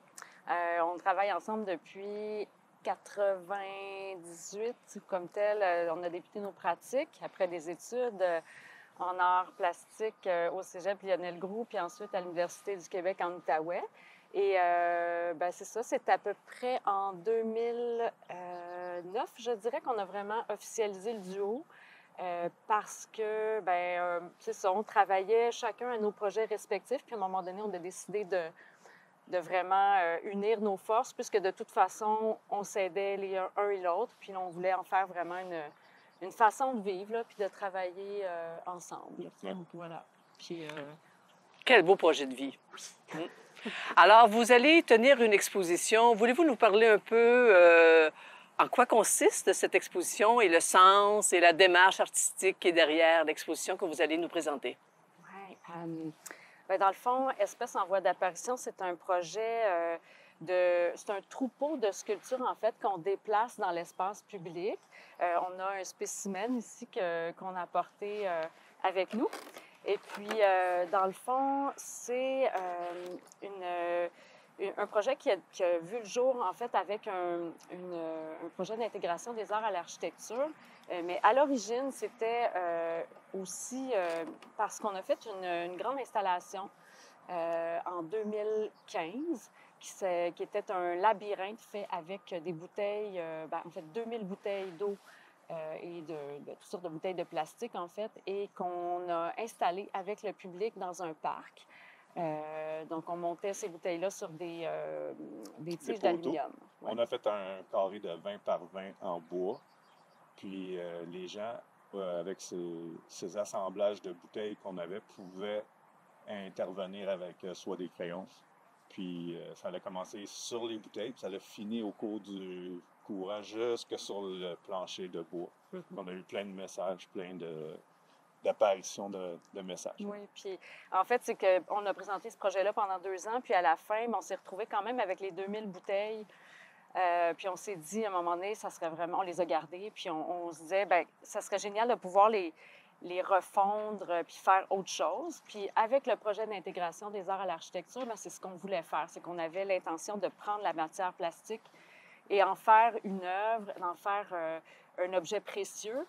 On travaille ensemble depuis 98 comme tel. On a débuté nos pratiques après des études en arts plastiques au Cégep Lionel Groulx, puis ensuite à l'Université du Québec en Outaouais. Et ben c'est ça, c'est à peu près en 2009, je dirais, qu'on a vraiment officialisé le duo. Parce que, c'est ça, on travaillait chacun à nos projets respectifs, puis à un moment donné, on a décidé de vraiment unir nos forces, puisque de toute façon, on s'aidait les un et l'autre, puis on voulait en faire vraiment une façon de vivre, là, puis de travailler ensemble. Donc, voilà. Puis, Quel beau projet de vie! Alors, vous allez tenir une exposition. Voulez-vous nous parler un peu en quoi consiste cette exposition et le sens et la démarche artistique qui est derrière l'exposition que vous allez nous présenter? Oui. Dans le fond, Espèces en voie d'apparition, c'est un projet c'est un troupeau de sculptures, en fait, qu'on déplace dans l'espace public. On a un spécimen ici qu'on a apporté avec nous. Et puis, dans le fond, c'est un projet qui a vu le jour, en fait, avec un projet d'intégration des arts à l'architecture. Mais à l'origine, c'était aussi parce qu'on a fait une grande installation en 2015 qui était un labyrinthe fait avec des bouteilles, en fait, 2000 bouteilles d'eau et de toutes sortes de bouteilles de plastique, en fait, et qu'on a installé avec le public dans un parc. Donc, on montait ces bouteilles-là sur des tiges d'aluminium. Ouais. On a fait un carré de 20 par 20 en bois. Puis les gens, avec ces assemblages de bouteilles qu'on avait, pouvaient intervenir avec soit des crayons. Puis ça allait commencer sur les bouteilles, puis ça allait finir au cours du courant jusque sur le plancher de bois. On a eu plein de messages, plein d'apparitions de messages. Oui, puis en fait, c'est qu'on a présenté ce projet-là pendant 2 ans, puis à la fin, on s'est retrouvés quand même avec les 2000 bouteilles. Puis on s'est dit, à un moment donné, ça serait vraiment... On les a gardées, puis on se disait, ça serait génial de pouvoir les refondre, puis faire autre chose. Puis avec le projet d'intégration des arts à l'architecture, c'est ce qu'on voulait faire. C'est qu'on avait l'intention de prendre la matière plastique et en faire une œuvre, d'en faire un objet précieux.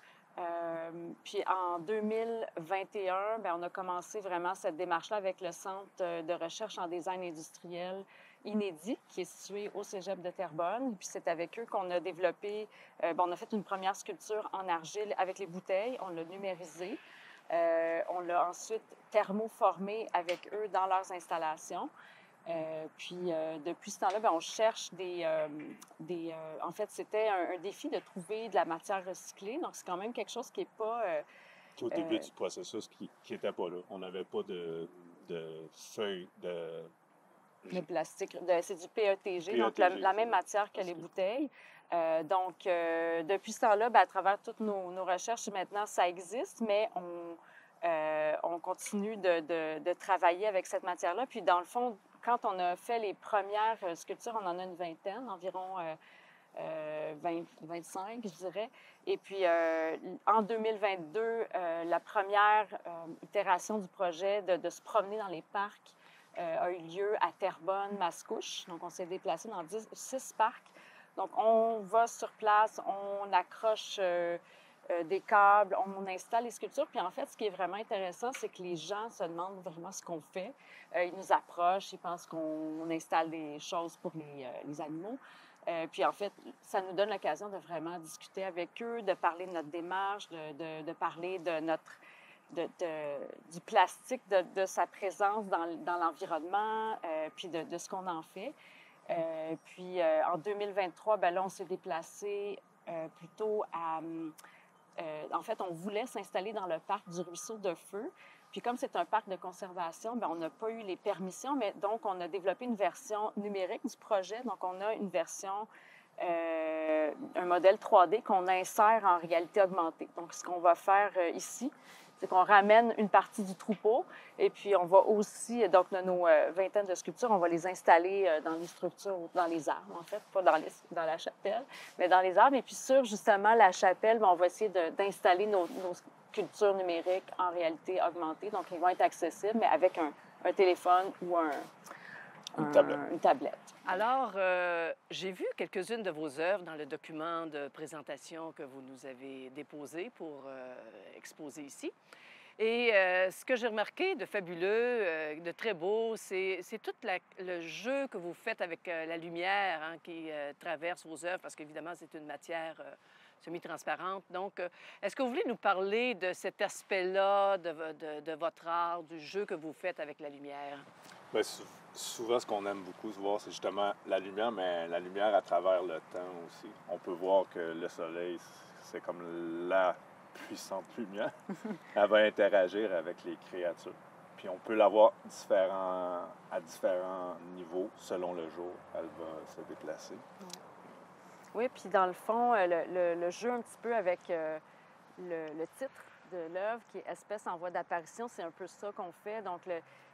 Puis en 2021, on a commencé vraiment cette démarche-là avec le Centre de recherche en design industriel inédit, qui est situé au Cégep de Terrebonne. Puis c'est avec eux qu'on a développé, on a fait une première sculpture en argile avec les bouteilles, on l'a numérisée. On l'a ensuite thermoformé avec eux dans leurs installations. Puis depuis ce temps-là, on cherche en fait, c'était un défi de trouver de la matière recyclée. Donc, c'est quand même quelque chose qui n'est pas... Au début du processus qui n'était pas là. On n'avait pas de feuilles de plastique. C'est du PETG, donc la même matière que les bouteilles. Donc, depuis ce temps-là, à travers toutes nos recherches, maintenant, ça existe, mais on continue de travailler avec cette matière-là. Puis, dans le fond, quand on a fait les premières sculptures, on en a une vingtaine, environ 25, je dirais. Et puis, en 2022, la première itération du projet de se promener dans les parcs a eu lieu à Terrebonne, Mascouche. Donc, on s'est déplacé dans 6 parcs. Donc, on va sur place, on accroche des câbles, on installe les sculptures. Puis, en fait, ce qui est vraiment intéressant, c'est que les gens se demandent vraiment ce qu'on fait. Ils nous approchent, ils pensent qu'on installe des choses pour les animaux. Puis, en fait, ça nous donne l'occasion de vraiment discuter avec eux, de parler de notre démarche, de parler de du plastique, de sa présence dans l'environnement, puis de ce qu'on en fait. Puis, en 2023, là, on s'est déplacé plutôt à... en fait, on voulait s'installer dans le parc du Ruisseau de Feu. Puis comme c'est un parc de conservation, bien, on n'a pas eu les permissions, mais donc on a développé une version numérique du projet. Donc on a une version, un modèle 3D qu'on insère en réalité augmentée. Donc ce qu'on va faire ici, c'est qu'on ramène une partie du troupeau et puis on va aussi, donc nos vingtaines de sculptures, on va les installer dans les structures, dans les arbres en fait, pas dans la chapelle, mais dans les arbres. Et puis sur justement la chapelle, bien, on va essayer d'installer nos sculptures numériques en réalité augmentée. Donc ils vont être accessibles, mais avec un téléphone ou une tablette. Alors, j'ai vu quelques-unes de vos œuvres dans le document de présentation que vous nous avez déposé pour exposer ici. Et ce que j'ai remarqué de fabuleux, de très beau, c'est tout le jeu que vous faites avec la lumière qui traverse vos œuvres, parce qu'évidemment, c'est une matière semi-transparente. Donc, est-ce que vous voulez nous parler de cet aspect-là de votre art, du jeu que vous faites avec la lumière? Bien, souvent, ce qu'on aime beaucoup se voir, c'est justement la lumière, mais la lumière à travers le temps aussi. On peut voir que le soleil, c'est comme la puissante lumière. Elle va interagir avec les créatures. Puis on peut l'avoir à différents niveaux selon le jour. Elle va se déplacer. Oui, puis dans le fond, le jeu un petit peu avec le titre de l'œuvre qui est « Espèces en voie d'apparition », c'est un peu ça qu'on fait. Donc,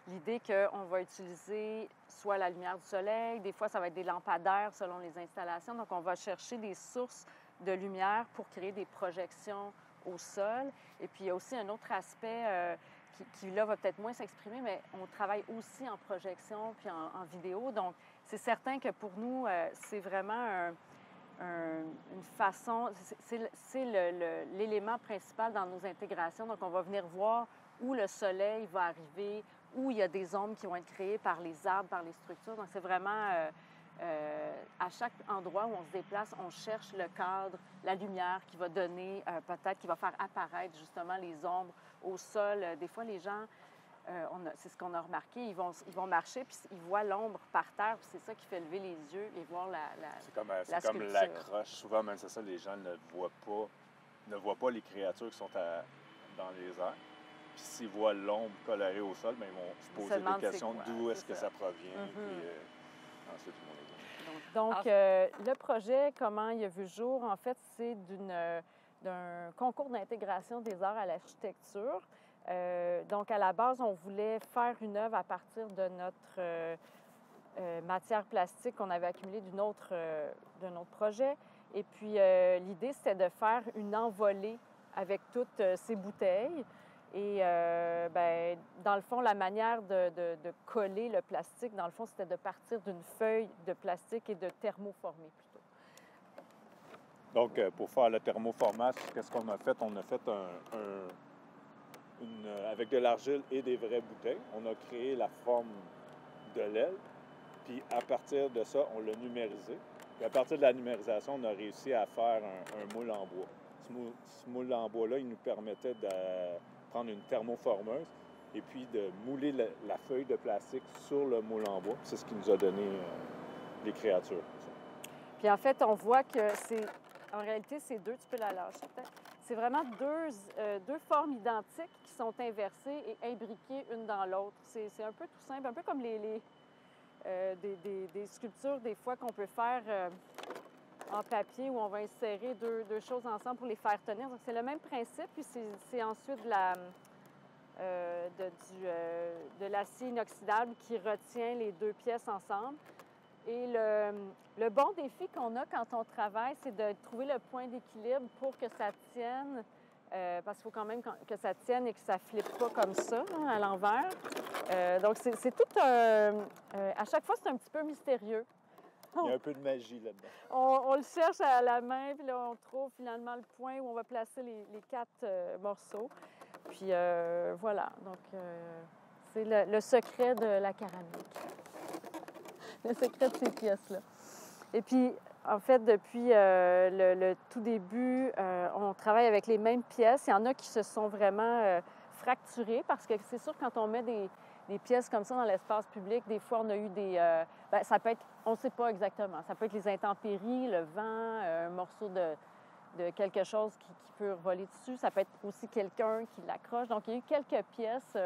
l'idée qu'on va utiliser soit la lumière du soleil, des fois, ça va être des lampadaires selon les installations. Donc, on va chercher des sources de lumière pour créer des projections au sol. Et puis, il y a aussi un autre aspect qui là, va peut-être moins s'exprimer, mais on travaille aussi en projection puis en vidéo. Donc, c'est certain que pour nous, c'est vraiment une façon, c'est l'élément principal dans nos intégrations. Donc, on va venir voir où le soleil va arriver, où il y a des ombres qui vont être créées par les arbres, par les structures. Donc, c'est vraiment à chaque endroit où on se déplace, on cherche le cadre, la lumière qui va donner, peut-être qui va faire apparaître justement les ombres au sol. Des fois, les gens, c'est ce qu'on a remarqué, ils vont marcher, puis ils voient l'ombre par terre, puis c'est ça qui fait lever les yeux et voir la C'est comme l'accroche. Souvent, même c'est ça, les gens ne voient pas les créatures qui sont dans les airs. Puis s'ils voient l'ombre colorée au sol, bien, ils vont se poser des questions d'où est-ce que ça provient. Puis ensuite, ils vont les Donc, le projet, comment il a vu le jour, en fait, c'est d'un concours d'intégration des arts à l'architecture. Donc, à la base, on voulait faire une œuvre à partir de notre matière plastique qu'on avait accumulée d'un autre projet. Et puis, l'idée, c'était de faire une envolée avec toutes ces bouteilles. Et, bien, dans le fond, la manière de coller le plastique, dans le fond, c'était de partir d'une feuille de plastique et de thermoformer plutôt. Donc, pour faire le thermoformage, qu'est-ce qu'on a fait? On a fait avec de l'argile et des vraies bouteilles. On a créé la forme de l'aile. Puis, à partir de ça, on l'a numérisé. Puis, à partir de la numérisation, on a réussi à faire un moule en bois. Ce moule en bois-là, il nous permettait de prendre une thermoformeuse et puis de mouler la feuille de plastique sur le moule en bois. C'est ce qui nous a donné les créatures. Puis en fait, on voit que en réalité, c'est deux, tu peux la lâcher peut-être. C'est vraiment deux formes identiques qui sont inversées et imbriquées une dans l'autre. C'est un peu tout simple, un peu comme des sculptures des fois qu'on peut faire en papier où on va insérer deux choses ensemble pour les faire tenir. Donc, c'est le même principe, puis c'est ensuite de l'acier inoxydable qui retient les deux pièces ensemble. Et le bon défi qu'on a quand on travaille, c'est de trouver le point d'équilibre pour que ça tienne, parce qu'il faut quand même que ça tienne et que ça ne flippe pas comme ça, à l'envers. Donc, c'est tout à chaque fois, c'est un petit peu mystérieux. Il y a un peu de magie là-dedans. On le cherche à la main, puis là, on trouve finalement le point où on va placer les 4 morceaux. Puis voilà, donc c'est le secret de la céramique. Le secret de ces pièces-là. Et puis, en fait, depuis le tout début, on travaille avec les mêmes pièces. Il y en a qui se sont vraiment fracturées parce que c'est sûr, quand on met des pièces comme ça dans l'espace public, des fois, on a eu ça peut être, on ne sait pas exactement, ça peut être les intempéries, le vent, un morceau de quelque chose qui peut voler dessus. Ça peut être aussi quelqu'un qui l'accroche. Donc, il y a eu quelques pièces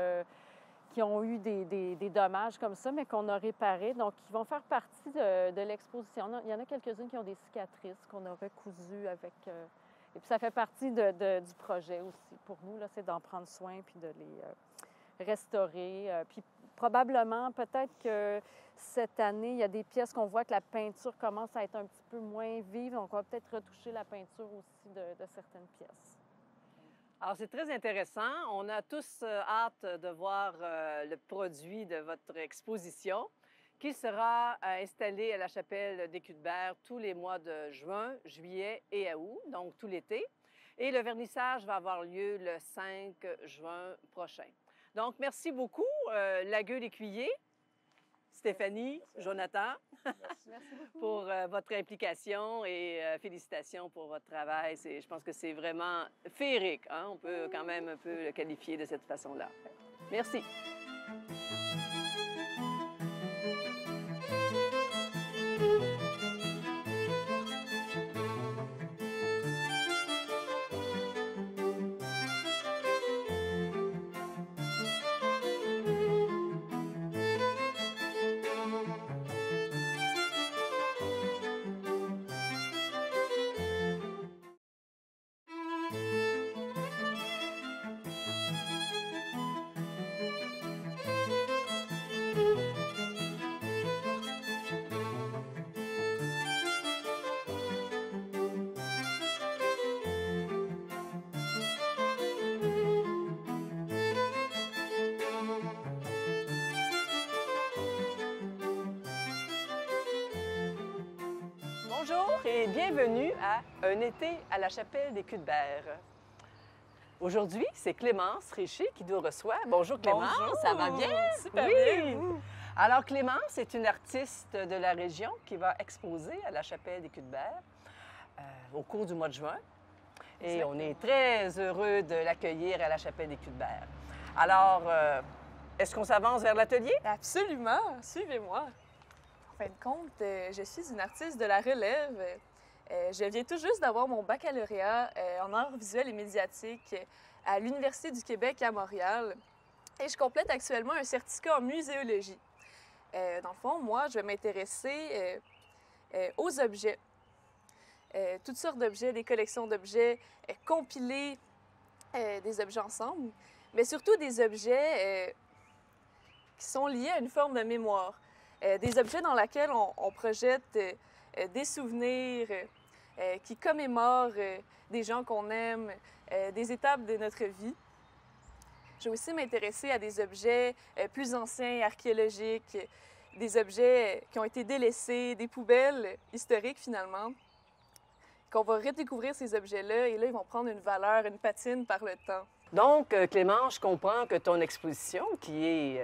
qui ont eu des dommages comme ça, mais qu'on a réparés. Donc, ils vont faire partie de l'exposition. Il y en a quelques-unes qui ont des cicatrices qu'on a recousues avec... et puis, ça fait partie du projet aussi. Pour nous, là, c'est d'en prendre soin puis de les restaurer. Puis, probablement, peut-être que cette année, il y a des pièces qu'on voit que la peinture commence à être un petit peu moins vive. Donc, on va peut-être retoucher la peinture aussi de certaines pièces. Alors, c'est très intéressant. On a tous hâte de voir le produit de votre exposition qui sera installée à la chapelle des Cuthbert tous les mois de juin, juillet et août, donc tout l'été. Et le vernissage va avoir lieu le 5 juin prochain. Donc, merci beaucoup, Lagueux-L'Écuyer, Stéphanie, Jonathan, pour votre implication et félicitations pour votre travail. Je pense que c'est vraiment féerique. Hein? On peut quand même un peu le qualifier de cette façon-là. Merci. Bonjour et bienvenue à Un été à la chapelle des Cuthbert. Aujourd'hui, c'est Clémence Richer qui nous reçoit. Bonjour Clémence, bonjour. Ça va bien? Super oui. Bien. Alors Clémence est une artiste de la région qui va exposer à la chapelle des Cuthbert au cours du mois de juin. Et exactement. On est très heureux de l'accueillir à la chapelle des Cuthbert. Alors, est-ce qu'on s'avance vers l'atelier? Absolument, suivez-moi. En fin de compte, je suis une artiste de la relève. Je viens tout juste d'avoir mon baccalauréat en arts visuels et médiatiques à l'Université du Québec à Montréal. Et je complète actuellement un certificat en muséologie. Dans le fond, moi, je vais m'intéresser aux objets. Toutes sortes d'objets, des collections d'objets, compiler des objets ensemble, mais surtout des objets qui sont liés à une forme de mémoire. Des objets dans lesquels on projette des souvenirs qui commémorent des gens qu'on aime, des étapes de notre vie. Je vais aussi m'intéresser à des objets plus anciens, archéologiques, des objets qui ont été délaissés, des poubelles historiques finalement, qu'on va redécouvrir ces objets-là et là, ils vont prendre une valeur, une patine par le temps. Donc, Clémence, je comprends que ton exposition, qui est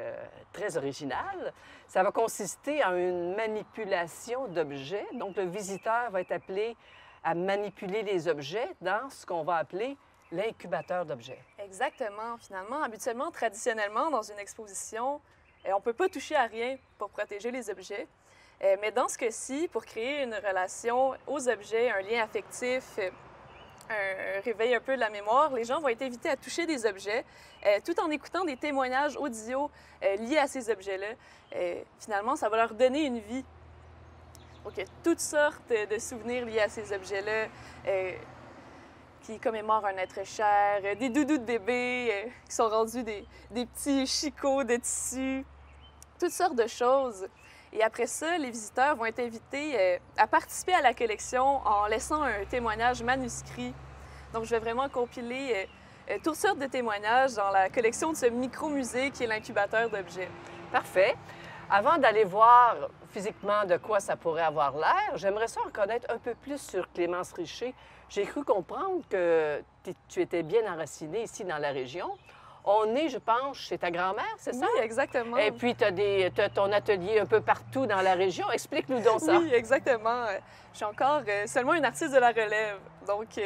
très originale, ça va consister en une manipulation d'objets. Donc, le visiteur va être appelé à manipuler les objets dans ce qu'on va appeler l'incubateur d'objets. Exactement. Finalement, habituellement, traditionnellement, dans une exposition, on ne peut pas toucher à rien pour protéger les objets. Mais dans ce cas-ci, pour créer une relation aux objets, un lien affectif, un réveil un peu de la mémoire, les gens vont être invités à toucher des objets tout en écoutant des témoignages audio liés à ces objets-là. Finalement, ça va leur donner une vie. Donc, il y a toutes sortes de souvenirs liés à ces objets-là qui commémorent un être cher, des doudous de bébés qui sont rendus des petits chicots de tissu, toutes sortes de choses. Et après ça, les visiteurs vont être invités à participer à la collection en laissant un témoignage manuscrit. Donc, je vais vraiment compiler toutes sortes de témoignages dans la collection de ce micro-musée qui est l'incubateur d'objets. Parfait. Avant d'aller voir physiquement de quoi ça pourrait avoir l'air, j'aimerais ça en connaître un peu plus sur Clémence Richer. J'ai cru comprendre que tu étais bien enracinée ici dans la région. On est, je pense, chez ta grand-mère, c'est ça? Oui, exactement. Et puis, tu as ton atelier un peu partout dans la région. Explique-nous donc ça. Oui, exactement. Je suis encore seulement une artiste de la relève. Donc,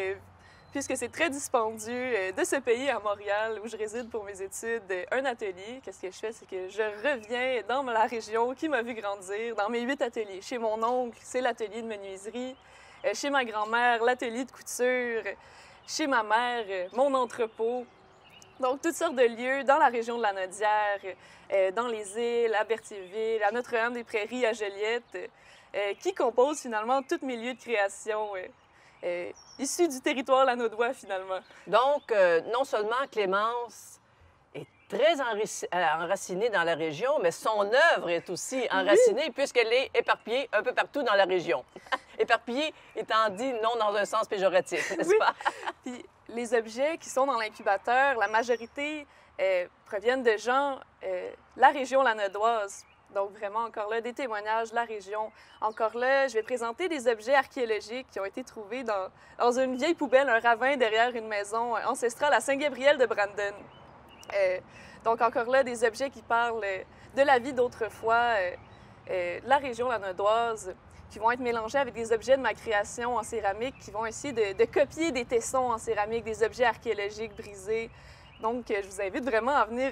puisque c'est très dispendieux de ce pays à Montréal où je réside pour mes études, un atelier, qu'est-ce que je fais? C'est que je reviens dans la région qui m'a vu grandir, dans mes 8 ateliers. Chez mon oncle, c'est l'atelier de menuiserie. chez ma grand-mère, l'atelier de couture, chez ma mère, mon entrepôt. Donc, toutes sortes de lieux dans la région de la Nodière, dans les îles, à Berthierville, à Notre-Dame-des-Prairies, à Joliette, qui composent finalement tous mes lieux de création issus du territoire lanaudois, finalement. Donc, non seulement Clémence est très enracinée dans la région, mais son œuvre est aussi enracinée puisqu'elle est éparpillée un peu partout dans la région. Éparpillée étant dit non dans un sens péjoratif, n'est-ce pas? Puis les objets qui sont dans l'incubateur, la majorité proviennent de gens la région lanaudoise. Donc vraiment, encore là, des témoignages de la région. Encore là, je vais présenter des objets archéologiques qui ont été trouvés dans une vieille poubelle, un ravin derrière une maison ancestrale à Saint-Gabriel de Brandon. Donc encore là, des objets qui parlent de la vie d'autrefois, de la région lanaudoise, qui vont être mélangés avec des objets de ma création en céramique, qui vont essayer de copier des tessons en céramique, des objets archéologiques brisés. Donc, je vous invite vraiment à venir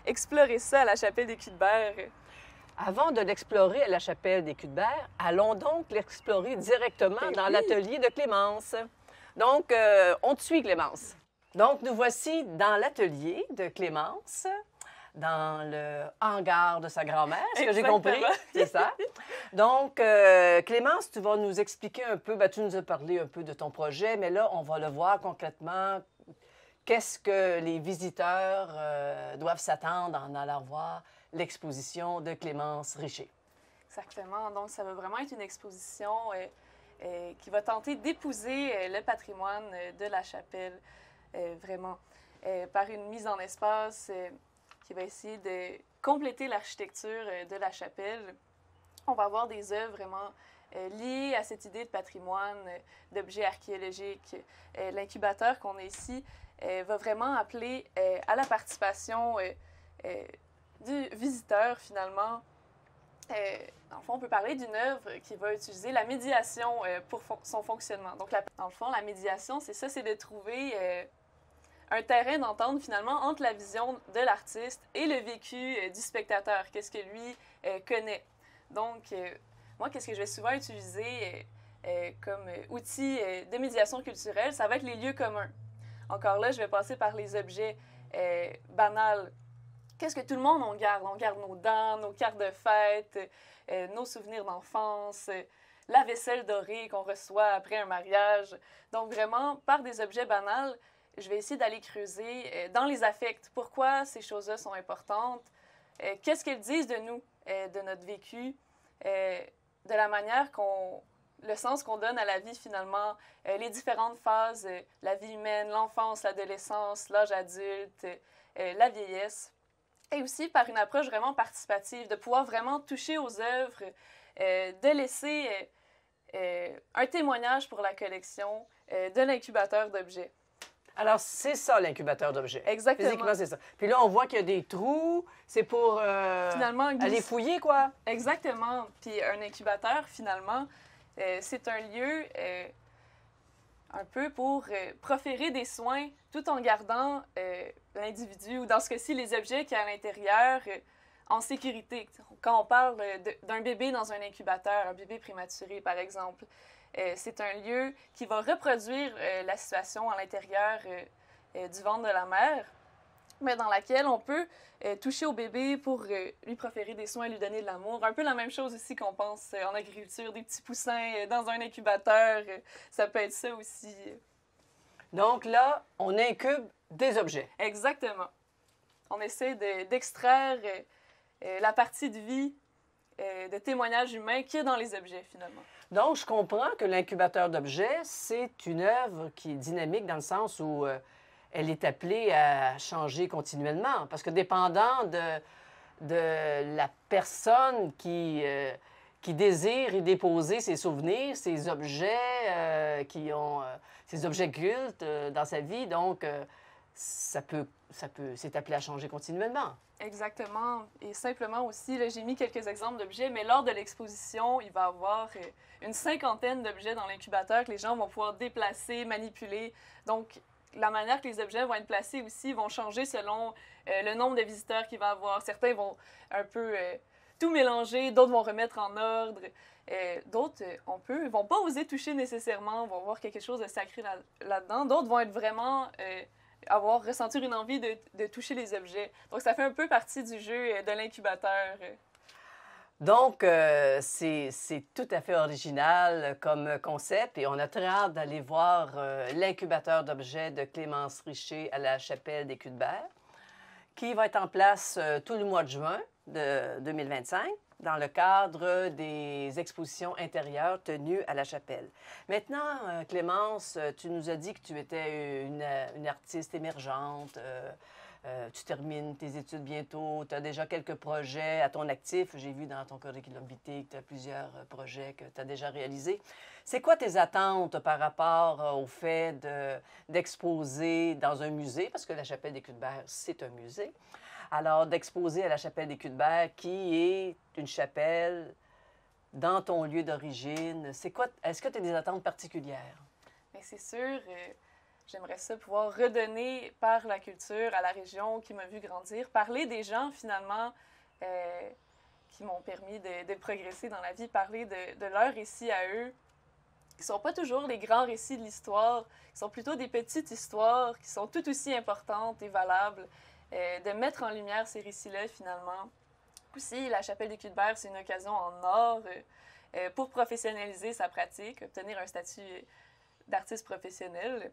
explorer ça à la chapelle des Culs-de-Berre. Avant de l'explorer à la chapelle des Culs-de-Berre, allons donc l'explorer directement dans l'atelier de Clémence. Donc, on te suit, Clémence. Donc, nous voici dans l'atelier de Clémence, dans le hangar de sa grand-mère, ce que j'ai compris, c'est ça. Donc, Clémence, tu vas nous expliquer un peu, tu nous as parlé un peu de ton projet, mais là, on va le voir concrètement. Qu'est-ce que les visiteurs doivent s'attendre en allant voir l'exposition de Clémence Richer? Exactement. Donc, ça va vraiment être une exposition qui va tenter d'épouser le patrimoine de la chapelle, vraiment, par une mise en espace qui va essayer de compléter l'architecture de la chapelle. On va avoir des œuvres vraiment liées à cette idée de patrimoine, d'objets archéologiques. L'incubateur qu'on a ici va vraiment appeler à la participation du visiteur, finalement. Dans le fond, on peut parler d'une œuvre qui va utiliser la médiation pour son fonctionnement. Donc, dans le fond, la médiation, c'est ça, c'est de trouver un terrain d'entente, finalement, entre la vision de l'artiste et le vécu du spectateur. Qu'est-ce que lui connaît. Donc, moi, qu'est-ce que je vais souvent utiliser comme outil de médiation culturelle? Ça va être les lieux communs. Encore là, je vais passer par les objets banals. Qu'est-ce que tout le monde on garde? On garde nos dents, nos cartes de fête, nos souvenirs d'enfance, la vaisselle dorée qu'on reçoit après un mariage. Donc vraiment, par des objets banals, je vais essayer d'aller creuser dans les affects. Pourquoi ces choses-là sont importantes? Qu'est-ce qu'elles disent de nous, de notre vécu, de la manière le sens qu'on donne à la vie finalement, les différentes phases, la vie humaine, l'enfance, l'adolescence, l'âge adulte, la vieillesse. Et aussi par une approche vraiment participative, de pouvoir vraiment toucher aux œuvres, de laisser un témoignage pour la collection de l'incubateur d'objets. Alors, c'est ça, l'incubateur d'objets. Exactement. Physiquement, c'est ça. Puis là, on voit qu'il y a des trous. C'est pour finalement, aller fouiller, quoi. Exactement. Puis un incubateur, finalement, c'est un lieu un peu pour proférer des soins tout en gardant l'individu, ou dans ce cas-ci, les objets qui sont à l'intérieur en sécurité. Quand on parle d'un bébé dans un incubateur, un bébé prématuré, par exemple, c'est un lieu qui va reproduire la situation à l'intérieur du ventre de la mère, mais dans laquelle on peut toucher au bébé pour lui proférer des soins, lui donner de l'amour. Un peu la même chose aussi qu'on pense en agriculture, des petits poussins dans un incubateur, ça peut être ça aussi. Donc là, on incube des objets. Exactement. On essaie d'extraire la partie de vie, de témoignages humains qu'il y a dans les objets, finalement. Donc, je comprends que l'incubateur d'objets, c'est une œuvre qui est dynamique dans le sens où elle est appelée à changer continuellement. Parce que dépendant de la personne qui désire y déposer ses souvenirs, ses objets, ses objets cultes dans sa vie, donc c'est appelé à changer continuellement. Exactement. Et simplement aussi, là, j'ai mis quelques exemples d'objets, mais lors de l'exposition, il va y avoir une cinquantaine d'objets dans l'incubateur que les gens vont pouvoir déplacer, manipuler. Donc, la manière que les objets vont être placés aussi vont changer selon le nombre de visiteurs qu'il va y avoir. Certains vont un peu tout mélanger, d'autres vont remettre en ordre, d'autres vont pas oser toucher nécessairement, vont voir quelque chose de sacré là-dedans, d'autres vont être vraiment ressentir une envie de toucher les objets. Donc ça fait un peu partie du jeu de l'incubateur. Donc, c'est tout à fait original comme concept et on a très hâte d'aller voir l'incubateur d'objets de Clémence Richer à la Chapelle des Cuthberts, qui va être en place tout le mois de juin de 2025 dans le cadre des expositions intérieures tenues à la chapelle. Maintenant, Clémence, tu nous as dit que tu étais une artiste émergente. Tu termines tes études bientôt, tu as déjà quelques projets à ton actif. J'ai vu dans ton curriculum vitae que tu as plusieurs projets que tu as déjà réalisés. C'est quoi tes attentes par rapport au fait d'exposer dans un musée? Parce que la Chapelle des Cuthberts, c'est un musée. Alors, d'exposer à la Chapelle des Cuthberts, qui est une chapelle dans ton lieu d'origine. C'est quoi? Est-ce que tu as des attentes particulières? Bien, c'est sûr. J'aimerais ça pouvoir redonner par la culture à la région qui m'a vu grandir, parler des gens finalement qui m'ont permis de progresser dans la vie, parler de leurs récits à eux, qui ne sont pas toujours les grands récits de l'histoire, qui sont plutôt des petites histoires qui sont tout aussi importantes et valables, de mettre en lumière ces récits-là finalement. Aussi, la Chapelle des Cuthberts, c'est une occasion en or pour professionnaliser sa pratique, obtenir un statut d'artiste professionnel.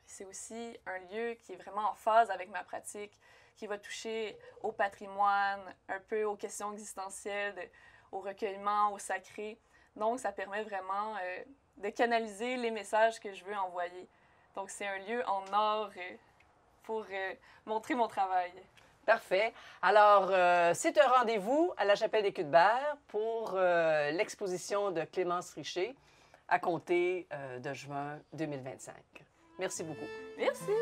C'est aussi un lieu qui est vraiment en phase avec ma pratique, qui va toucher au patrimoine, un peu aux questions existentielles, au recueillement, au sacré. Donc, ça permet vraiment de canaliser les messages que je veux envoyer. Donc, c'est un lieu en or pour montrer mon travail. Parfait. Alors, c'est un rendez-vous à la Chapelle des Cuthberts pour l'exposition de Clémence Richer à compter de juin 2025. Merci beaucoup. Merci.